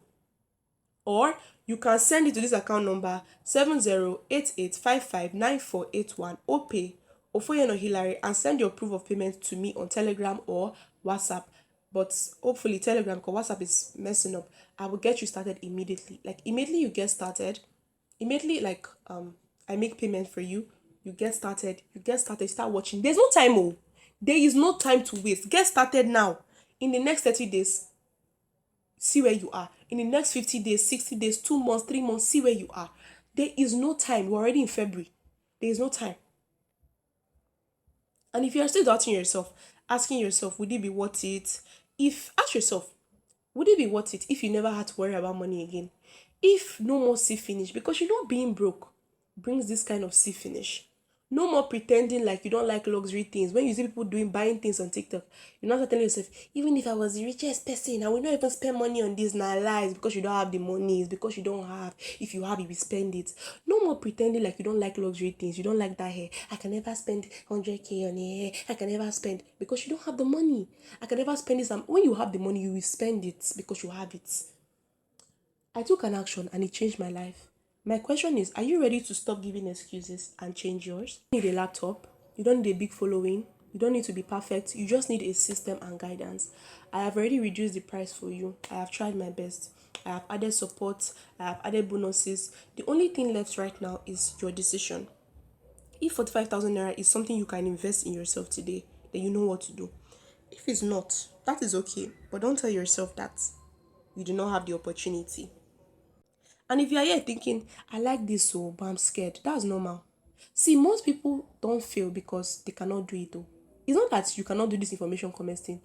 [SPEAKER 2] or you can send it to this account number 7088559481 OPay Ofoyeno Hillary, and send your proof of payment to me on Telegram or WhatsApp. But hopefully Telegram, because WhatsApp is messing up. I will get you started immediately. Like immediately you get started, immediately I make payment for you, you get started, start watching. There's no time, oh. There is no time to waste. Get started now. In the next 30 days, see where you are. In the next 50 days, 60 days, 2 months, 3 months, see where you are. There is no time. We're already in February. There is no time. And if you're still doubting yourself, asking yourself, would it be worth it? Ask yourself, would it be worth it if you never had to worry about money again? If no more see finish, because you know being broke brings this kind of see finish. No more pretending like you don't like luxury things. When you see people buying things on TikTok, you now start telling yourself, even if I was the richest person, I will not even spend money on this. Now lies, because you don't have the money. It's because you don't have. If you have, you will spend it. No more pretending like you don't like luxury things. You don't like that hair. I can never spend 100K on hair. I can never spend, because you don't have the money. I can never spend this. When you have the money, you will spend it because you have it. I took an action and it changed my life. My question is, are you ready to stop giving excuses and change yours? You don't need a laptop. You don't need a big following. You don't need to be perfect. You just need a system and guidance. I have already reduced the price for you. I have tried my best. I have added support. I have added bonuses. The only thing left right now is your decision. If 45,000 naira is something you can invest in yourself today, then you know what to do. If it's not, that is okay. But don't tell yourself that you do not have the opportunity. And if you are here thinking, I like this so, but I'm scared, that's normal. See, most people don't fail because they cannot do it though. It's not that you cannot do this information comments thing.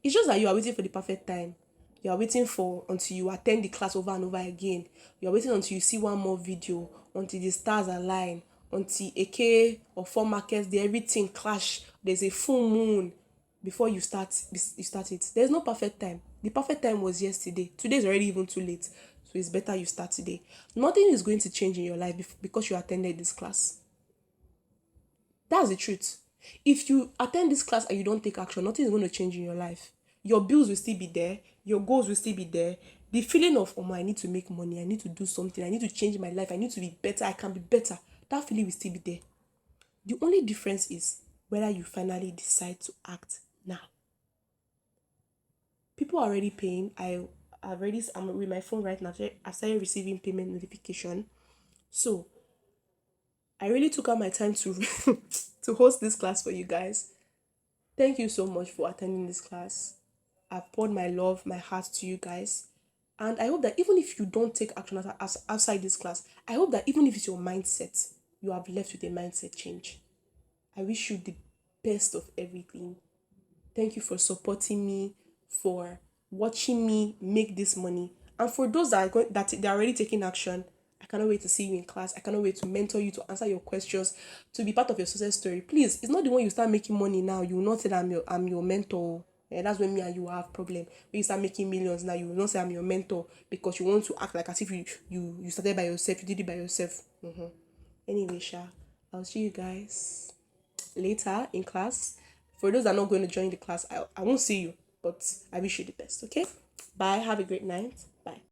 [SPEAKER 2] It's just that you are waiting for the perfect time. You are waiting for until you attend the class over and over again. You are waiting until you see one more video, until the stars align, until AK or 4 markets, everything clash. There's a full moon before you start it. There's no perfect time. The perfect time was yesterday. Today is already even too late. So it's better you start today. Nothing is going to change in your life because you attended this class. That's the truth. If you attend this class and you don't take action, nothing is going to change in your life. Your bills will still be there. Your goals will still be there. The feeling of, oh my, I need to make money. I need to do something. I need to change my life. I need to be better. I can be better. That feeling will still be there. The only difference is whether you finally decide to act now. People are already paying. I'm with my phone right now. I started receiving payment notification. So I really took out my time to to host this class for you guys. Thank you so much for attending this class. I've poured my love, my heart to you guys. And I hope that even if you don't take action outside this class, I hope that even if it's your mindset, you have left with a mindset change. I wish you the best of everything. Thank you for supporting me, for watching me make this money. And for those that they're already taking action, I cannot wait to see you in class. I cannot wait to mentor you, to answer your questions, to be part of your success story. Please, it's not the one you start making money now. You will not say that I'm your mentor. And that's when me and you have problem. When you start making millions now, you will not say I'm your mentor because you want to act like as if you started by yourself, you did it by yourself. Anyway, I'll see you guys later in class. For those that are not going to join the class, I won't see you, but I wish you the best, okay? Bye. Have a great night. Bye.